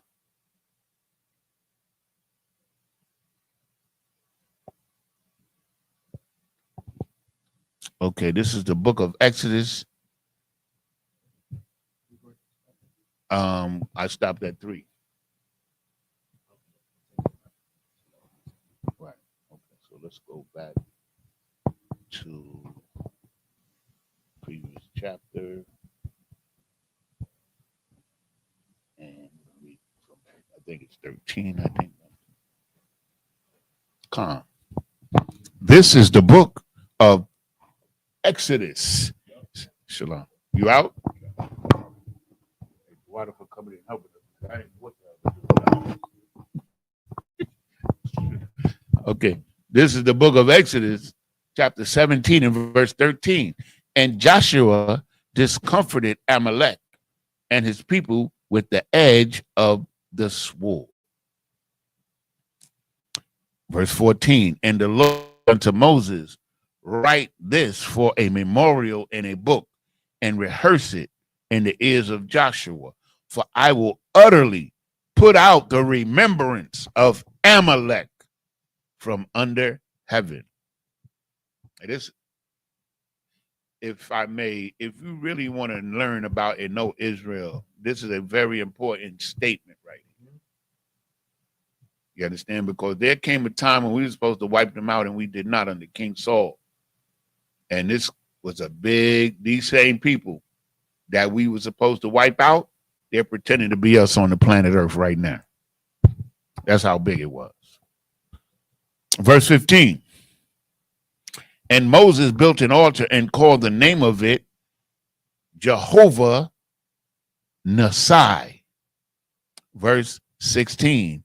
Okay, this is the book of Exodus. I stopped at 3. Right. Okay, so let's go back to previous chapter and read from, I think it's 13. I think. Come. This is the book of Exodus. Shalom. You out? Water for coming and helping us. Okay. This is the book of Exodus, chapter 17 and verse 13. And Joshua discomforted Amalek and his people with the edge of the sword. Verse 14. And the Lord unto Moses, write this for a memorial in a book and rehearse it in the ears of Joshua, for I will utterly put out the remembrance of Amalek from under heaven. It is, if I may, if you really want to learn about and know Israel, this is a very important statement right here. You understand? Because there came a time when we were supposed to wipe them out and we did not under King Saul. And this was these same people that we were supposed to wipe out, they're pretending to be us on the planet Earth right now. That's how big it was. Verse 15. And Moses built an altar and called the name of it Jehovah Nissi. Verse 16.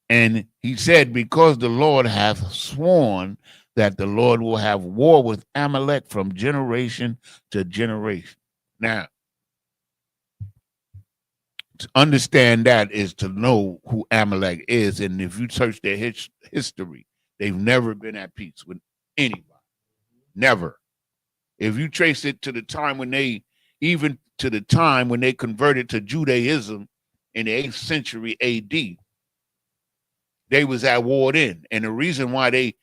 And he said, because the Lord hath sworn that the Lord will have war with Amalek from generation to generation. Now, to understand that is to know who Amalek is. And if you search their history, they've never been at peace with anybody. Never. If you trace it to the time when they even to the time when they converted to Judaism in the 8th century AD. They was at war then. And the reason why they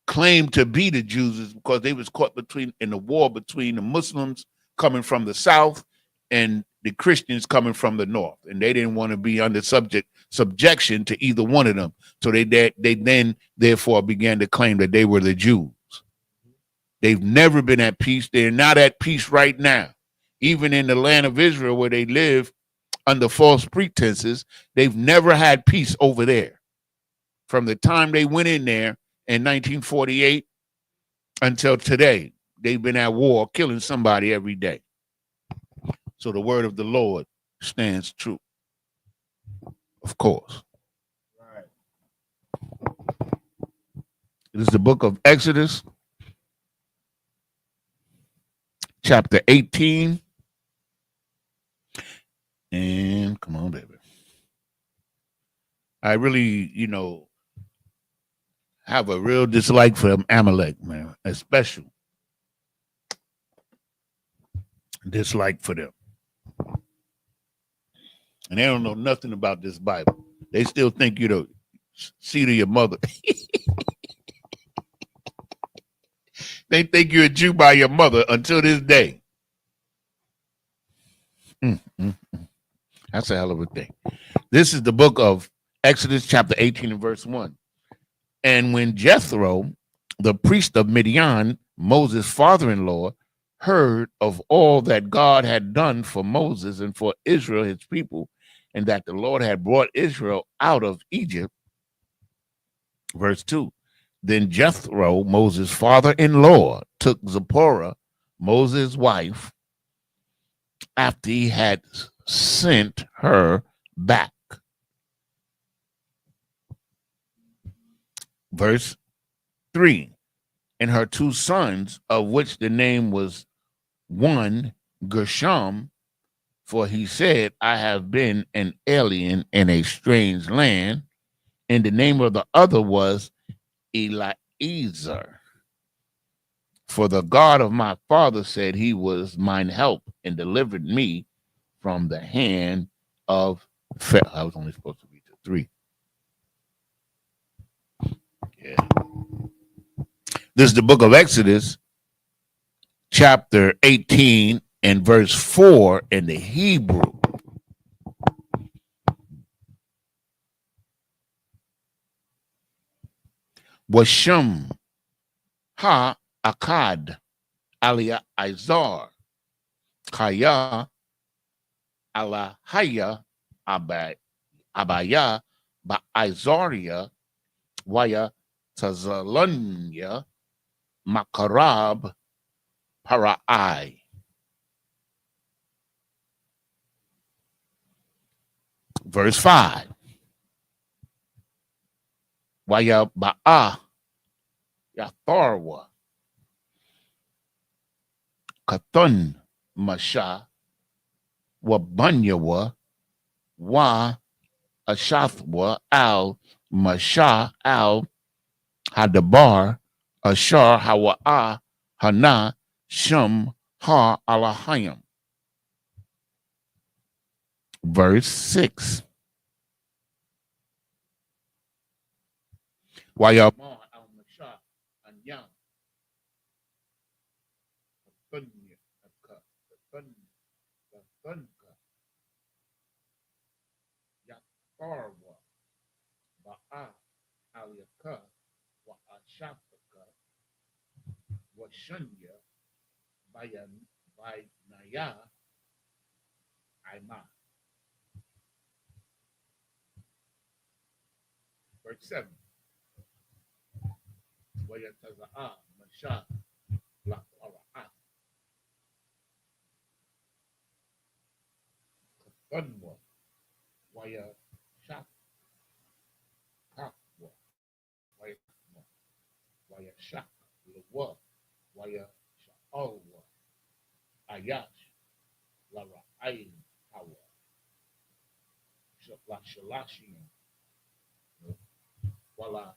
claimed to be the Jews is because they was caught in the war between the Muslims coming from the south and the Christians coming from the north, and they didn't want to be under subjection to either one of them. So they then therefore began to claim that they were the Jews. They've never been at peace. They're not at peace right now. Even in the land of Israel, where they live under false pretenses, they've never had peace over there. From the time they went in there in 1948 until today, they've been at war, killing somebody every day. So the word of the Lord stands true, of course. Right. It is the book of Exodus, chapter 18. And come on, baby. I really, have a real dislike for Amalek, man. A special dislike for them. And they don't know nothing about this Bible. They still think you're the seed of your mother. They think you're a Jew by your mother until this day. That's a hell of a thing. This is the book of Exodus chapter 18 and verse 1. And when Jethro, the priest of Midian, Moses' father-in-law, heard of all that God had done for Moses and for Israel, his people, and that the Lord had brought Israel out of Egypt, verse 2, then Jethro, Moses' father-in-law, took Zipporah, Moses' wife, after he had sent her back. Verse 3, and her 2 sons, of which the name was one Gershom, for he said, I have been an alien in a strange land. And the name of the other was Eliezer. For the God of my father said he was mine help and delivered me from the hand of Pharaoh. I was only supposed to read to 3. Yeah. This is the book of Exodus, chapter 18 and verse 4 in the Hebrew. Washem ha akad alia izar kaya ala haya abaya ba izaria waya tazalanya makarab parai. Verse 5. Waya ba'a yatharwa kathun masha wa banyawa wa ashathwa al masha al hadabar ashar hawa'a hana shum ha alahayim. Verse 6. Wayama al masha anyam kathunka yatharwa ba'a aliyaka wa ashafaka wa shunya bayanaya aima. Verse 7. Wayataza'a masha la qara'a kathunwa waya shaf kakwa waya shak lawa waya sha'alwa ayash la ra'ayin hawa la shalashim wala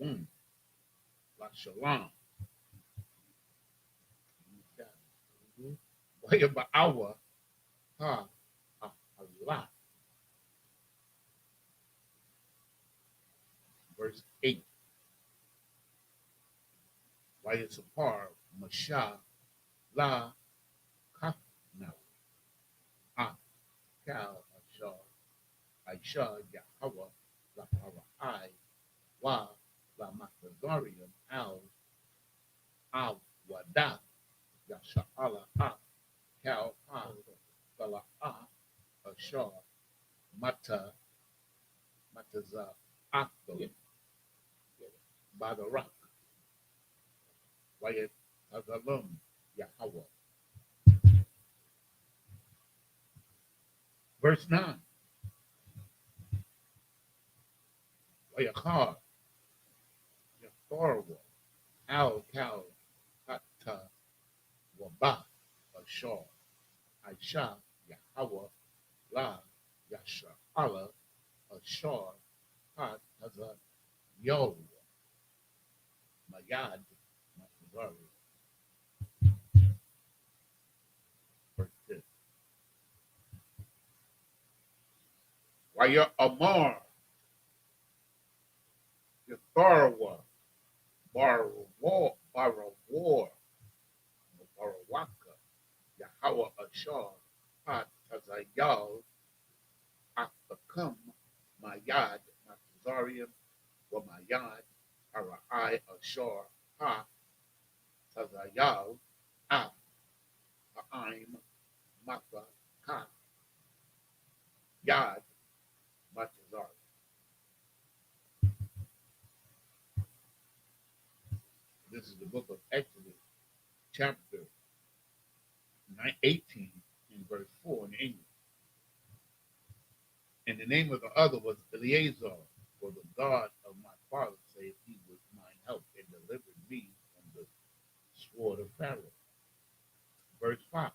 womb. La Shalom. Waya Ba'awa Ha Allah. Verse 8. Waya Sapar Masha La Kafna. Ah Kal Ashar. Aisha Yahweh La Parai Wa La Makazarium Al Wada Yasha'ala Ha Kal Ha Bala Ah Ashar Mataza Akdo by the rock. Wayat Azalum Yahweh. Verse 9. Wayakar Yafarwa Al Kal Hatta Wabah Ashar Aisha Yahweh La Yasha Allah Ashar Hat Haza Yo Mayad Matazari. Verse 10. Waya Amar Yatharwa Barawar Barawaka Yahweh Ashar Hat Tazayal Akakam Mayad Matazarian wa Mayad Arai Ashar Ha Tazayal A Ha'im Maka Ka Yad Matazari. This is the book of Exodus, chapter 18, in verse 4 in English. And the name of the other was Eleazar, for the God of my father said he was mine help and delivered me from the sword of Pharaoh. Verse 5.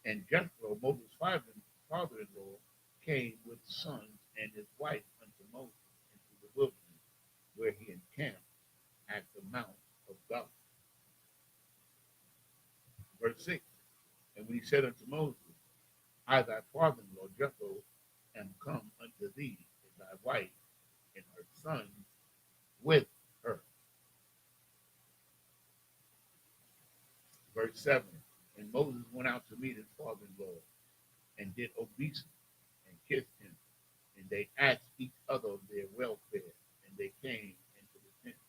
And Jethro, Moses' father-in-law, came with sons and his wife unto Moses into the wilderness, where he encamped at the mount of God. Verse 6. And when he said unto Moses, I, thy father-in-law, Jethro, am come unto thee, and thy wife and her sons with her. Verse 7. And Moses went out to meet his father-in-law, and did obeisance, and kissed him. And they asked each other of their welfare, and they came into the tent.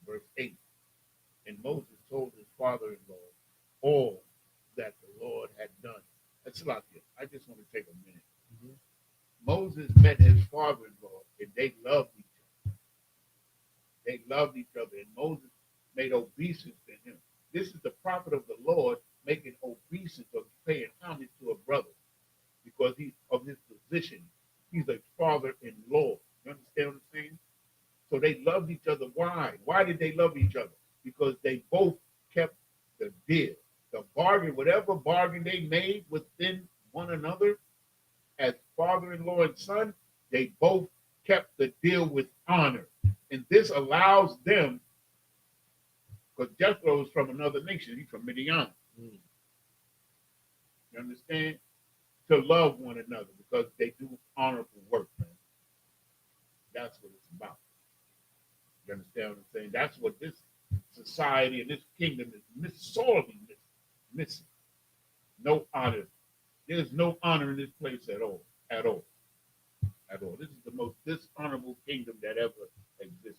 Verse 8. And Moses told his father-in-law all that the Lord had done. That's a lot here. I just want to take a minute. Moses met his father-in-law, and they loved each other. They loved each other, and Moses made obeisance to him. This is the prophet of the Lord making obeisance or paying homage to a brother because he's of his position. He's a father-in-law. You understand what I'm saying? So they loved each other. Why? Why did they love each other? Because they both kept the deal, the bargain, whatever bargain they made within one another as father-in-law and son, they both kept the deal with honor. And this allows them, because Jethro is from another nation, he's from Midian. You understand? To love one another because they do honorable work, man. That's what it's about. You understand what I'm saying? That's what this society and this kingdom is sorely missing. No honor. There's no honor in this place at all. At all. At all. This is the most dishonorable kingdom that ever existed.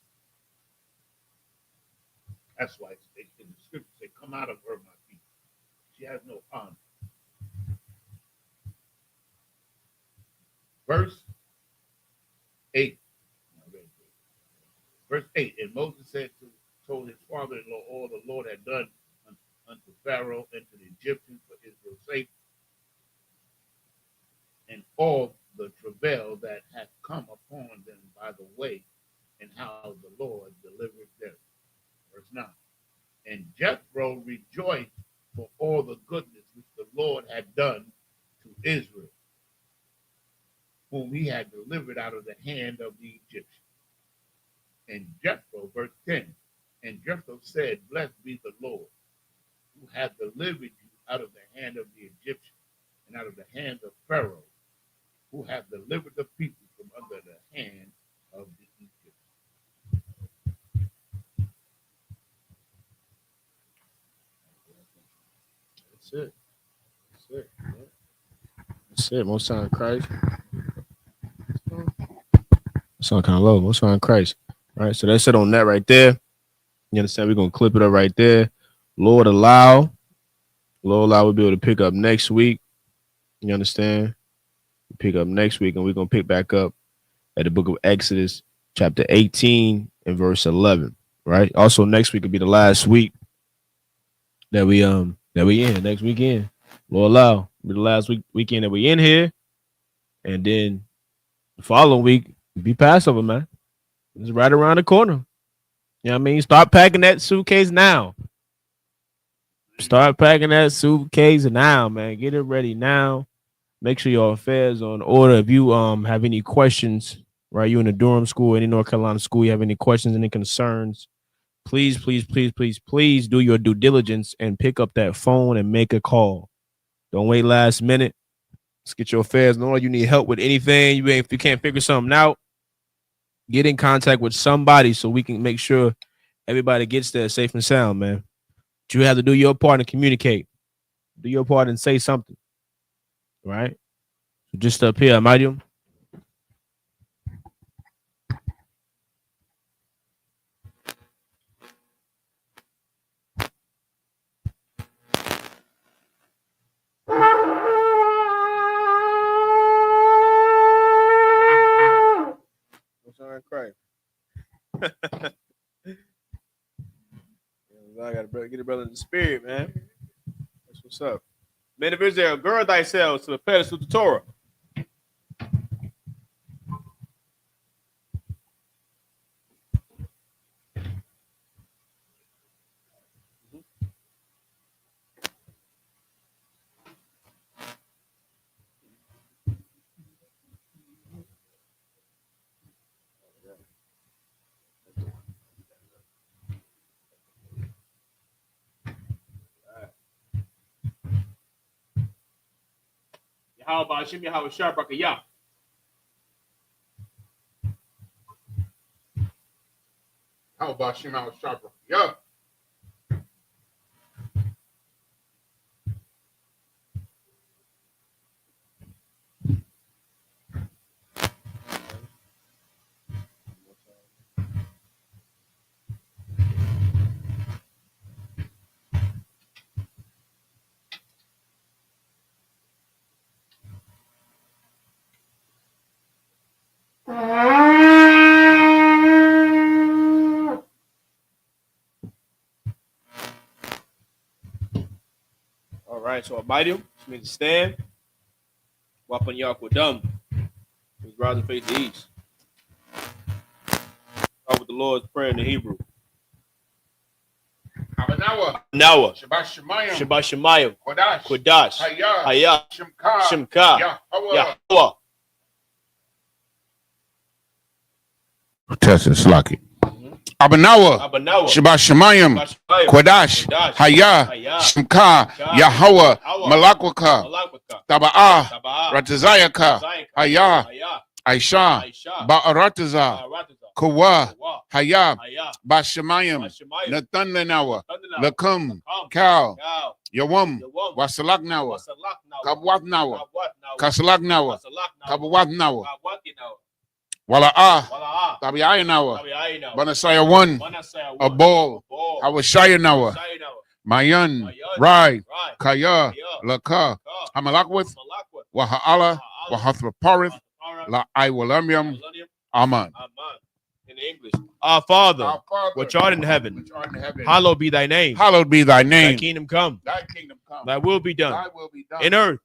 That's why in the scripture say, come out of her, my people. She has no honor. Verse 8. Verse 8. And Moses told his father-in-law all the Lord had done unto Pharaoh and to the Egyptians for Israel's sake, and all the travail that had come upon them by the way, and how the Lord delivered them. Verse 9. And Jethro rejoiced for all the goodness which the Lord had done to Israel, whom he had delivered out of the hand of the Egyptians. And Jethro, verse 10, and Jethro said, Blessed be the Lord, who hath delivered you out of the hand of the Egyptians and out of the hand of Pharaoh, who hath delivered the people from under the hand of the Egyptians. That's it. That's it. That's it. Most time Christ. Sound kind of low. Most time Christ. All right. So that's it on that right there. You understand? We're gonna clip it up right there. Lord allow. Lord allow we'll be able to pick up next week. You understand? Pick up next week, and we're gonna pick back up at the book of Exodus, chapter 18 and verse 11. Right. Also, next week will be the last week that we in next weekend. Lord allow, it'll be the last weekend that we in here, and then the following week be Passover, man. It's right around the corner. You know what I mean? Start packing that suitcase now. Start packing that suitcase now, man. Get it ready now. Make sure your affairs are in order. If you have any questions, right? You in the Durham school, any North Carolina school, you have any questions, any concerns, please do your due diligence and pick up that phone and make a call. Don't wait last minute. Let's get your affairs in order. You need help with anything. If you can't figure something out, get in contact with somebody so we can make sure everybody gets there safe and sound, man. But you have to do your part and communicate. Do your part and say something. Right? So just up here, Medium. Cry. I gotta get a brother in the spirit, man. That's what's up. Man, if Israel, gird thyself to the pedestal of the Torah. How about Shimmy? How was Sharp? Yeah. How about Shimmy? How was Sharp? Yeah. All right, so Abidum, which means stand. Wapan Yaquadum, which rise and face the east. Start with the Lord's Prayer in the Hebrew. Abanawa. Nawa. Shabbat Shemayim. Shabbat Shemayim. Kodash. Kodash. Hayah. Shemka. Shemka. Yahweh. Test is lucky. Abanawa. Shabbat Shemayim. Kodash. Hayah. Shemka. Yahweh. Malakwaka. Taba'ah. Ratazayaka. Hayah. Aisha. Ba'arataza. Kawa. Hayah. Bashamayim. Nathan Lenawa. Lakum. Kal. Yawam. Wasalaknawa. Kabwatnawa. Kasalaknawa. Kabwatnawa. Wala'ah. Tabiayanawa. Banasaya 1. Abol. Hawashayanawa. Mayan. Rai. Kaya. Laka. Hamalakwith. Waha'ala. Wahathraparith. La Iwalamyam. Aman. In English. Our Father, which art in heaven, hallowed be thy name. Hallowed be thy name. Thy kingdom come. Thy kingdom come. Thy will be done. Thy will be done. In earth,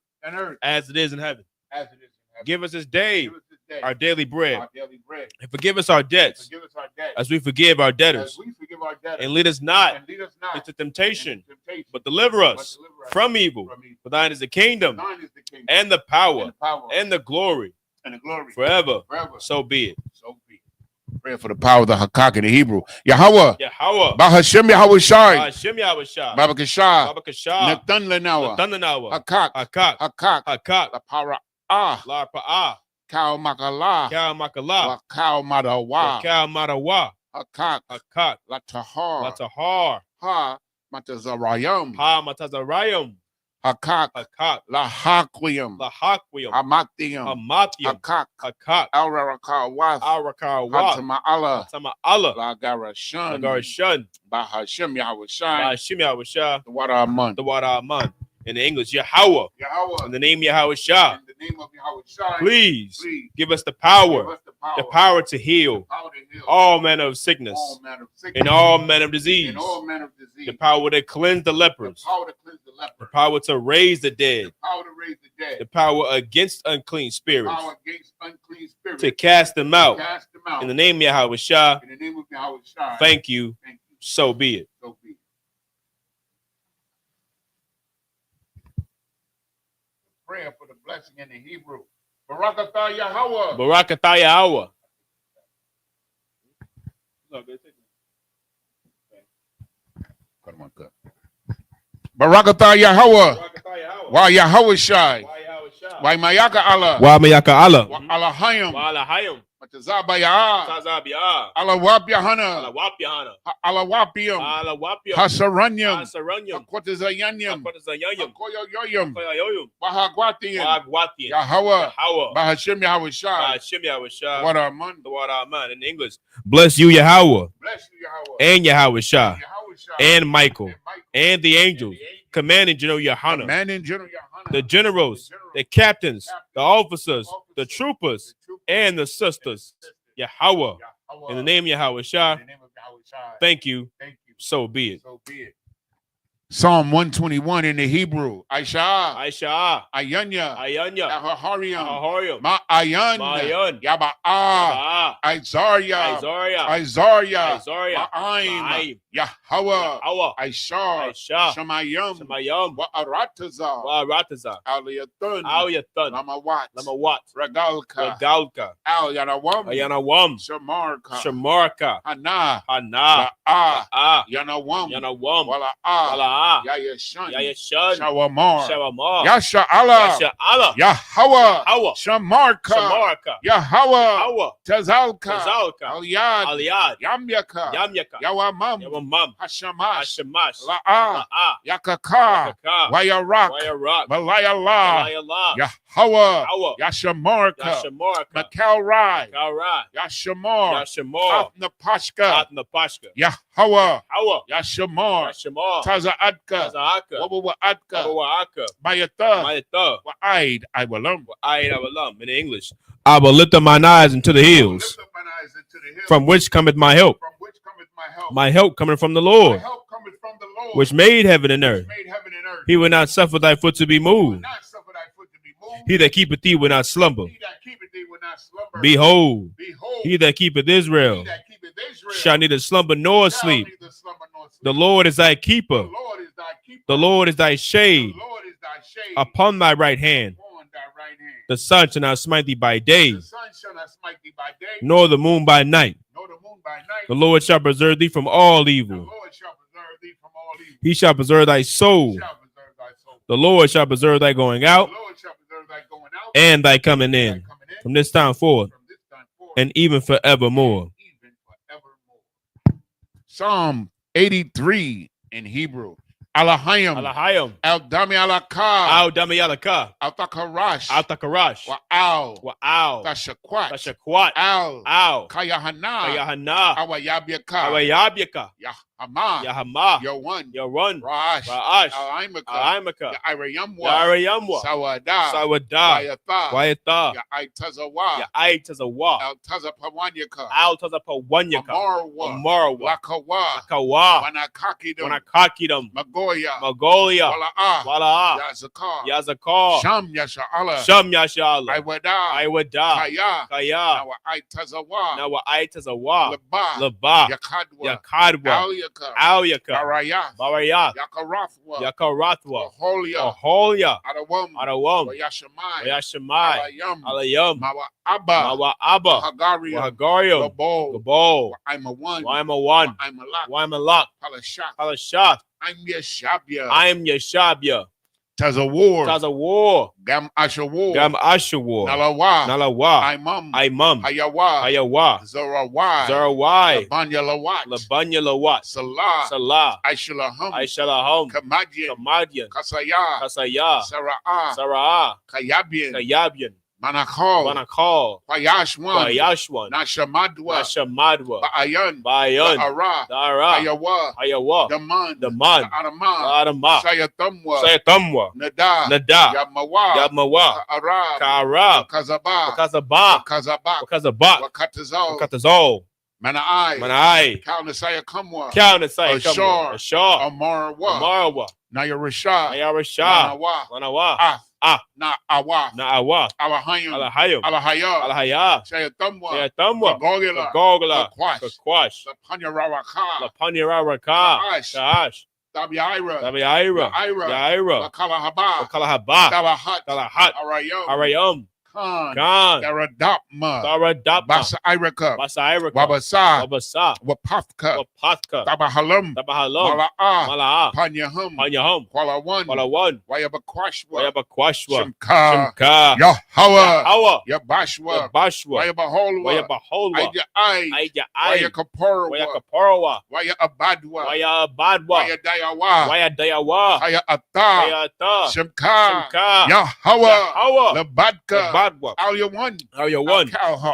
As it is in heaven. it is in heaven. Give us this day Give us this day our daily bread. our daily bread. And forgive us our debts Forgive us our debts. as we forgive our As debtors. we forgive our debtors. And lead us not And lead us not into temptation, into temptation, but deliver us deliver us from evil. from evil. For thine is the kingdom Thine is the kingdom and the power and the power and the glory and the glory forever. forever. So be it. So be it. Prayer for the power of the Hakak in the Hebrew. Yahweh. Yahweh. Bahashem Yahweh Shai. Hashem Yahweh Shah. Baba Kashah. Baba Kashah. Nathan Lenawa. Thundanawa. Hakak. Hakak. Hakak. Hakak. La Para Ah. La Pa'ah. Kau Makala. Kal Makala. La Kau Madawa. Kal Madawa. Hakak. Hakak. La Tahar. Latahar. Ha Matazarayam. Ha Matazarayam. Hakak. Hakak. La Haquium. Lahakwiyam. Hamathium. Hamathium. Hakak. Hakak. Al-Rarakah Wath. Arakar Wa. Hatama'ala. Tama Allah. La Garashun. Agarashun. Bahashem Yahweh Shai. Hashem Yahweh Shah. The water Aman. The water Aman. In the English, Yahweh. Yahweh. In the name Yahweh Shah. In the name of Yahweh Shai. Please Please. give us the power. Give us The power to heal power to heal all manner of sickness all manner of sickness and all manner of disease. and all manner of disease. The power to cleanse the The lepers. power to cleanse the The leper. power to raise the dead. The power to raise the dead. The power against unclean The spirits. power against unclean spirits. To cast them out. Cast them out. In the name of Yahweh Shah. In the name of Yahweh Shai. Thank you. Thank you. So be it. So be it. Prayer for the blessing in the Hebrew. Barakatah Yahweh. Barakatah Yahweh. Cut him on cut. Barakatah Yahweh. Barakatah Yahweh. Wa Yahweh Shai. Why Yahweh Shah? Wa Mayaka Allah. Why Mayaka Allah? Wa Alahayim. Why Alahayim? Matazabaya. Tazabiyah. Alawab Yahana. Alawap Yahana. Alawapium. Alawapiyam. Hasaranyam. Hasaranyam. Akwatazayanyam. Akotazayayam. Akoyoyoyam. Koyoyoyam. Wahagwatian. Wagwatian. Yahweh. Yahweh. Bahashem Yahweh Shai. Hashem Yahweh Shah. What Aman. The water Aman in English. Bless you, Yahweh, Bless you, Yahweh. and Yahweh Shah, Yahweh Shai. and Michael, Michael. and the angels, commanding General Yohana, Man in General Yohana. the generals, the captains, the officers, the troopers, and the sisters. Yahweh, in the name of Yahweh Shah. In the name of Yahweh Shai. Thank you. Thank you. So be it. So be it. Psalm 121 in the Hebrew. Aisha. Aisha, Ayanya. Ayanya, Ahariam. Ahorium, Ma'ayan. Mayan, Yaba'a. Ba, Isaiah. Isaiah, Isaiah. Isaiah, Ma'aim. Ma'im, Yahweh. Yahweh, Aishar. Aisha, Shamayam. Shamayam, Wa'aratazar. Rataza, Aliyatun. Auyatun, Lamawat. Lamawat, Ragalka. Regalka, Al Yanawam. Ayanawam, Shamarka. Shamarka, Hana. Hana, La'a. Yanawam, Yanawam. Yanawam, Wala'a. Wala'a, Yayashan. Yayashan, Shawamar. Shawamar, Yasha Allah. Yasha Allah, Yahweh. Yahweh, Shamarka. Shamarka, Yahweh. Yahweh, Tazalka. Tazalka, Aliyad. Aliyad, Yamyaka. Yamyaka, Yawamam. Yawamam, Hashamash. Hashemash, La'a. La'a, Yakaka. Kaka, Wayarak. Wayarak, Malayallah. Malayallah, Yahweh. Yahweh, Yashamarka. Yashamarka, Makalrai. Kalrai, Yashamar. Yashamar, Atnapashka. Atnapashka, Yahweh. Yahweh, Yashamar. Yashamar, Tazaadka. Tazahaka, Wabuwaadka. Wawaaka, Mayata. Mayatha, Wa'aid. I will learn. Ayin Awalam in English. I will lift up mine eyes into the hills, Lift up mine eyes into the hills. from which cometh my help. From which cometh my help. My help coming from the My Lord, help cometh from the Lord. which made heaven and earth. Made heaven and earth. He will not suffer thy foot to be He will moved. not suffer thy foot to be moved. He that keepeth thee will not slumber. He that keepeth thee will not slumber. Behold, Behold, he that keepeth Israel he that keepeth Israel shall neither slumber nor shall sleep. neither slumber nor sleep. The Lord is thy The keeper. Lord is thy keeper. The Lord is thy The shade Lord is thy shade upon thy right hand. upon thy right hand. The sun shall not smite thee by day, The sun shall not smite thee by day, nor the moon by night. nor the moon by night. The Lord shall preserve thee from all The evil. Lord shall preserve thee from all evil. He shall preserve thy soul. He shall preserve thy soul. The Lord shall preserve thy going out The Lord shall preserve thy going out and thy coming thy in coming in from this time forth from this time forth and even forevermore. even forevermore. Psalm 83 in Hebrew. Alahayim. Alahayim, Al-Dami Alaka. Al Damayalaka, Al-Takarash. Al Takarash, Wa'al. Wa'al, Tashakwat. Tashakwat, Al. Al, Kayahana. Ayahana, Awayabyaka. Awayabyaka, Yahama. Yahama, Yawan. Yarun, Rash. Ra'ash, Al-Aimaka. Aimaka, Irayamwa. Yarayamwa, Sawada. Sawada, Wayatha. Wayatha, Ya'aitazawa. Ya'aitazawa, Al-Tazapawanyaka. Al Tazapawanyaka, Amarwa. Amarwa, Wakawa. Kawa, Wanakakidum. Wanakakidam, Magoya. Mongolia, Wala'a. Wala'a, Yazakar. Yazakar, Sham Yasha'ala. Sham Yashala, Iwada. Iwada, Kaya. Kaya, Nawa Aitazawa. Nawa Aitazawa, Laba. Laba, Yakadwa. Yakadwa, Al Alyaka, Barayah, Barayah, Yakarathwa, Yakarathwa, Aholia, Aholia, Adawam, Adawam, Wayashamai, Wayashamai, Alayam, Alayam, Mawa Abba, Mawa Abba, Hagarium, Wahagarium, Gabol, Gabol, I'm a one, I'm a one, I'm a lot, I'm a lock, Palashah, Halashath, I'm Yeshabia, I am Yeshabia, Tazawar, Tazawar, Gam Ashawar, Gam Ashawar, Nalawa, Nalawa, Imam, Imam, Hayawa, Hayawa, Zarawai, Zarawai, Labanya Lawat, Labanya Lawat, Salah, Salah, Aishalaham, Aishalaham, Kamadian, Kamadian, Kasaya, Kasaya, Sara'ah, Sarah, Kayabian, Kayabian, Manakal, Banakal, Payashwan, Bayashwan, Nashamadwa, Nashamadwa, Ba'ayan, Bayan, Da'ara, Dara, Hayawa, Ayawa, Daman, Daman, Adama, Adama, Shayatamwa, Sayatamwa, Nada, Nada, Yamawa, Yamawa, Arab, Kara, Kazaba, Wakazaba, Kazabak, Wakazabak, Wakatazal, Wakatazol, Manai, Manai, Kalnasaya Kamwa, Count Asai, Ashar, Ashar, Amarwa, Amarwa, Nayarashah, Ayarashah, Lanawa, Lanawa, Na Awa, Naawa, Alahayim, Alahayim, Alahaya, Alahaya, Shayatamwa, Sayatamwa, Gogila, Gogla, Kakwash, Kakwash, Lapanyarawaka, Lapanyarawaka, Kaash, Kaash, Tabiaira, Tabiaira, Yaira, Yaira, Lakalahaba, Kalahaba, Talahat, Kalahat, Arayam, Arayam, Khan, Khan, Daradapma, Daradapa, Basa Iraka, Basairaka, Wabasa, Wabasa, Wapafka, Wapatka, Tabahalam, Tabahalam, Mala'a, Mala'a, Panyahum, Panyahum, Kwalawan, Walawan, Wayabakwashwa, Wayabakwashwa, Shimka, Shimka, Yahawa, Yahawa, Yabashwa, Yabashwa, Wayabaholwa, Wayabaholwa, Aija Ai, Aija Wayakaporwa, Wayakaporwa, Wayabadwa, Wayabadwa, Wayadayawa, Wayadayawa, Hayata, Wayata, Shimka, Shimka, Yahawa, Yahawa, Labadka, Labadwa, Alyawan, Alyawan,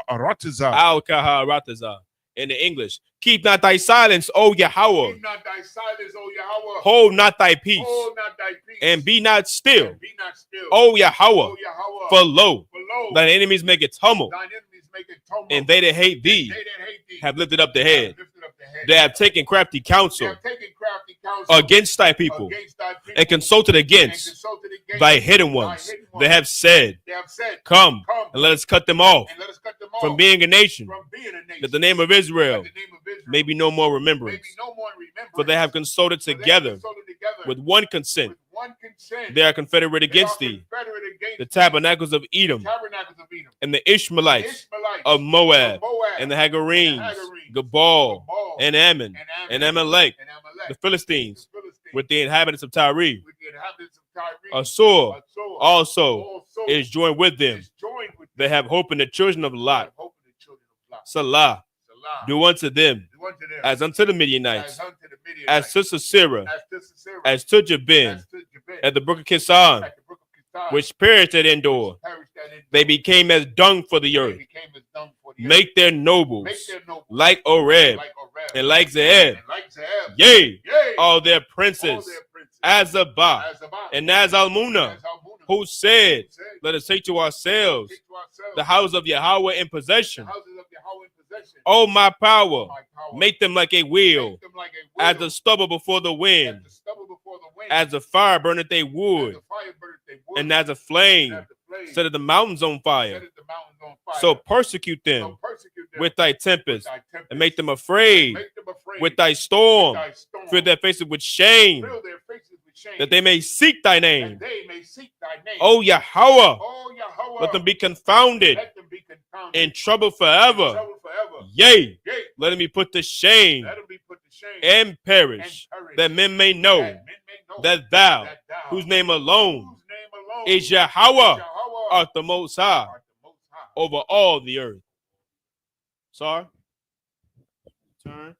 Al-Ratiza. Al-Kaharataza. In the English, keep not thy silence, O Yahweh. Keep not thy silence, O Yahweh. Hold not thy peace, Hold not thy peace. and be not still, And be not still. O Yahweh. O Yahweh. For lo, For lo, thine enemies make it tumult, thine enemies make it tumult. and they that hate And thee they that hate thee have lifted up the have head. lifted up the head. They have taken crafty They counsel have taken crafty counsel against thy people, against thy people, and consulted and against consulted against thy hidden thy ones. hidden They have said, They have said, Come, Come, and let us cut them off and let us cut them off from being a nation, from being a nation. that the name of Israel That the name of Israel may be no more may remembrance. be no more remembrance. For they have consulted For they have together consulted together with one consent. with one consent. They are confederate They against are thee, confederate against the thee, tabernacles of the Edom, tabernacles of Edom, and the the Ishmaelites Ishmaelites of Moab, Moab, and the Hagarenes, Hagarenes, Gebal, Gabal, and Ammon, and Amalek, and Amalek, the Philistines, the Philistines, with the inhabitants of Tyre. with the inhabitants of Tyre. Assur Assur also is joined with them. is joined with They have hope in the children of them. Lot. Hope in the children of Lot. Salah, Salah. do unto them Do unto them as unto the Midianites, as unto the Midianites, as to Sisera, as to Sisera, as to Jabin, as to Jabin, at the brook of Kison, at the brook of Kison, which perished at Endor. perished at Endor. They became as dung for the They earth. became as dung for the earth. Make their nobles Make their nobles like Oreb like Oreb, and like Zeeb. and like Zeeb. Yea, Yea, all their all princes, their princes, Azabah Azabah, and Nazalmunna, as Almunna, who said, said, Let us take to ourselves take to ourselves the house of Yahweh in the possession. houses of Yahweh in possession. Oh, my power, My power, make them like a wheel, make them like a wheel, as the stubble before the as wind, the stubble before the wind, as the fire burneth they as wood, the fire burneth they wood, and as a flame as the flame set the mountains on fire. setteth the mountains on fire. So persecute So them persecute them with thy with tempest, thy tempest, and make them afraid make them afraid with thy storm. thy storm, Fill their faces with shame, fill their faces with shame, that they may seek thy that name. they may seek thy name. O Yahweh, Oh Yahweh, let them be confounded let them be confounded in trouble in forever. trouble forever. Yea, Yea, let them be put to shame let them be put to shame and perish, and perish, that men may know that men may know that thou, that thou, whose name alone whose name alone is Yahweh, Yahweh, art the most high art the most high. over all the earth. Sorry. Turn.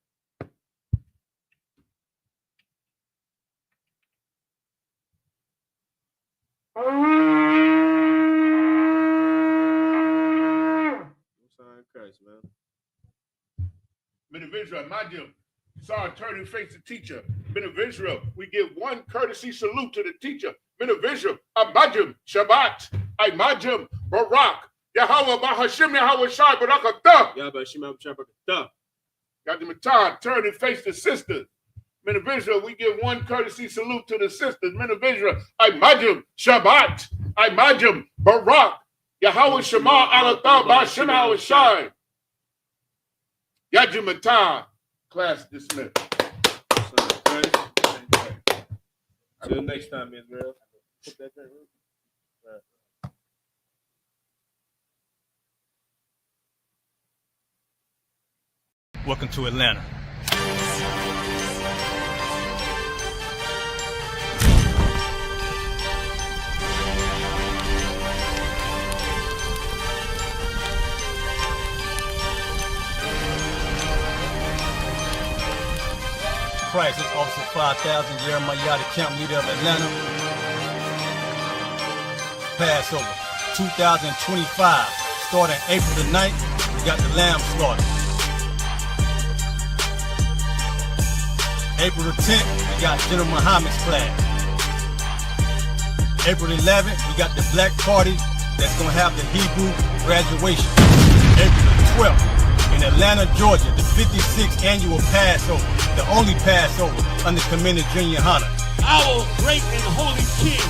Christ, man. Men of Israel, Majim, saw turning face the teacher. Men of Israel, we give one courtesy salute to the teacher. Men of Israel, Amajim, Shabbat, Imajim, Barak, Yahweh, Bahashim, Yahweh, Shai, Barakatah. Yahweh, Shema, Shabbat. Gadimatah, turn and face the sisters. Men of Israel, we give one courtesy salute to the sisters. Men of Israel, Imajim, Shabbat, Imajim, Barak, Yahweh, Shema, Alatah, Bahashim, Yahweh, Shai. Yajimatah, class dismissed. Till next time, Israel. Put that drink. Welcome to Atlanta. Christ is Officer 5000, Jeremiah, the camp leader of Atlanta. Passover 2025, starting April the 9th, we got the lamb slaughter. April the 10th, we got General Muhammad's class. April 11th, we got the black party that's gonna have the Hebrew graduation. April the 12th, in Atlanta, Georgia, the 56th annual Passover, the only Passover under Commander Junior Hunter. Our great and holy King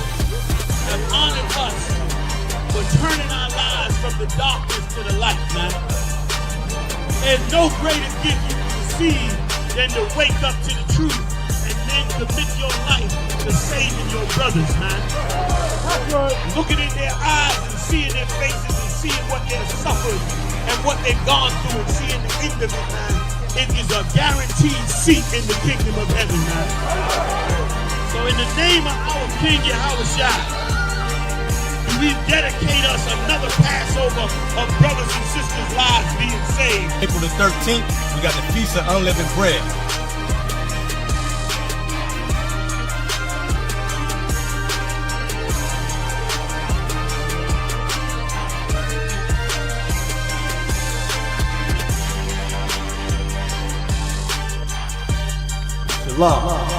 has honored us for turning our lives from the darkness to the light, man. There's no greater gift you can receive than to wake up to the truth and then commit your life to saving your brothers, man. Looking in their eyes and seeing their faces and seeing what they've suffered and what they've gone through and seeing the end of it, man. It is a guaranteed seat in the kingdom of heaven, man. So in the name of our King Yahushua, we dedicate us another Passover of brothers and sisters' lives being saved. April the 13th, we got the Feast of Unleavened Bread. Shalom.